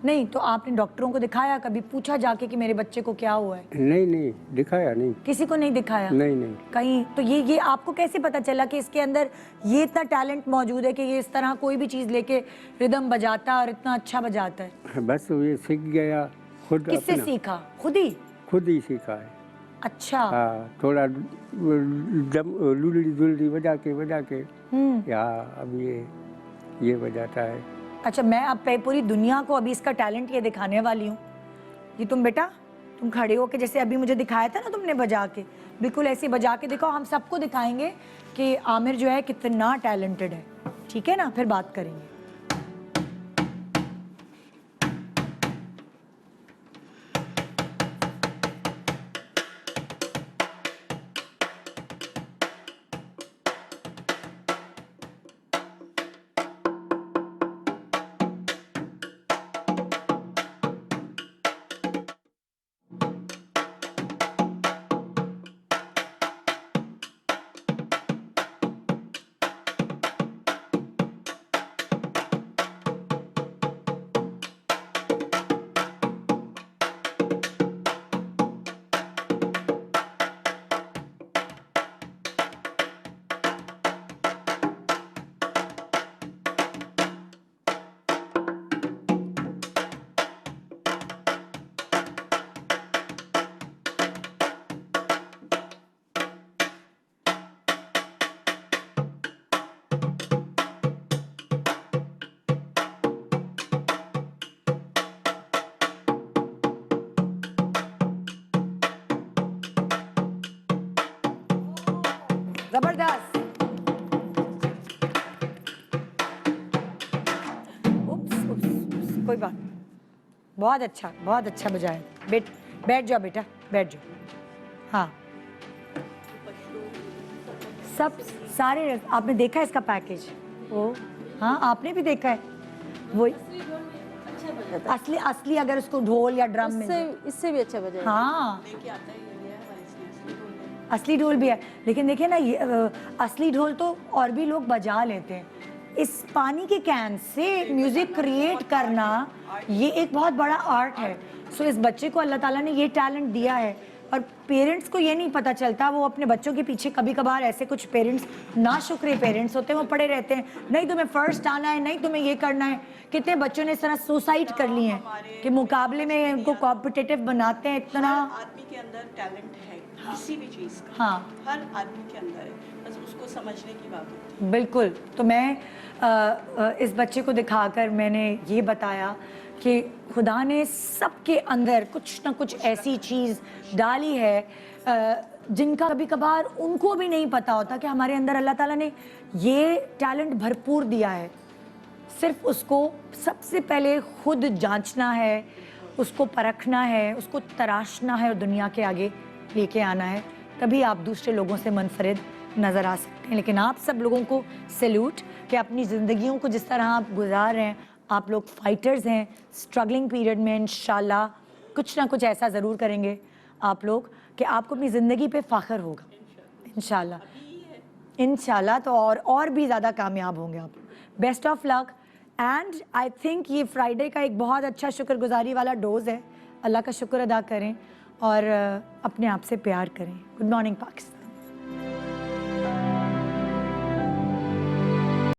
नहीं तो आपने डॉक्टरों को दिखाया, कभी पूछा जाके कि मेरे बच्चे को क्या हुआ है? नहीं, दिखाया नहीं। किसी को नहीं दिखाया? नहीं। कहीं तो ये आपको कैसे पता चला कि इसके अंदर ये इतना टैलेंट मौजूद है कि ये इस तरह कोई भी चीज़ लेके रिदम बजाता है और इतना अच्छा बजाता है? बस ये सीख गया खुद। किससे अपना सीखा? खुद ही सीखा है। अच्छा। हाँ, थोड़ा लुलड़ी बजा के या अब ये बजाता है। अच्छा, मैं अब पूरी दुनिया को अभी इसका टैलेंट ये दिखाने वाली हूँ। ये तुम बेटा, तुम खड़े हो के जैसे अभी मुझे दिखाया था ना तुमने बजा के, बिल्कुल ऐसे बजा के दिखाओ। हम सबको दिखाएंगे कि आमिर जो है कितना टैलेंटेड है। ठीक है ना? फिर बात करेंगे। जबरदस्त। कोई बात, बहुत अच्छा बजाया। बैठ जाओ बेटा, बैठ जाओ। हाँ, सब सारे आपने देखा है इसका पैकेज? ओ हाँ, आपने भी देखा है? वो असली अगर उसको ढोल या ड्रम में, इससे भी अच्छा बजाएगा। हाँ, असली ढोल भी है। लेकिन देखिए ना, ये असली ढोल तो और भी लोग बजा लेते हैं। इस पानी के कैन से म्यूजिक क्रिएट करना ये एक बहुत बड़ा आर्ट है। सो इस बच्चे को अल्लाह ताला ने ये टैलेंट दिया है और पेरेंट्स को ये नहीं पता चलता। वो अपने बच्चों के पीछे, कभी कभार ऐसे कुछ पेरेंट्स नाशुक्रे पेरेंट्स होते हैं, वो पड़े रहते हैं, नहीं तुम्हें फर्स्ट आना है, नहीं तुम्हें ये करना है। कितने बच्चों ने इस तरह सुसाइड कर लिए हैं कि मुकाबले में उनको कॉम्पिटिटिव बनाते हैं। इतना आदमी के अंदर टैलेंट है किसी भी चीज़ का, हाँ, हर आदमी के अंदर है, बस उसको समझने की बात होती है। बिल्कुल। तो मैं इस बच्चे को दिखाकर मैंने ये बताया कि खुदा ने सबके अंदर कुछ ना कुछ ऐसी चीज़ डाली है जिनका कभी कभार उनको भी नहीं पता होता कि हमारे अंदर अल्लाह ताला ने ये टैलेंट भरपूर दिया है। सिर्फ उसको सबसे पहले खुद जांचना है, उसको परखना है, उसको तराशना है और दुनिया के आगे लेके आना है, तभी आप दूसरे लोगों से मुनफरिद नज़र आ सकते हैं, लेकिन आप सब लोगों को सैल्यूट कि अपनी ज़िंदगियों को जिस तरह आप गुजार रहे हैं, आप लोग फाइटर्स हैं। स्ट्रगलिंग पीरियड में इंशाल्लाह कुछ ना कुछ ऐसा ज़रूर करेंगे आप लोग कि आपको अपनी ज़िंदगी पे फ़ख्र होगा इंशाल्लाह तो और भी ज़्यादा कामयाब होंगे आप। Best of luck and I think ये फ्राइडे का एक बहुत अच्छा शुक्रगुजारी वाला डोज है। अल्लाह का शुक्र अदा करें और अपने आप से प्यार करें। Good morning Pakistan.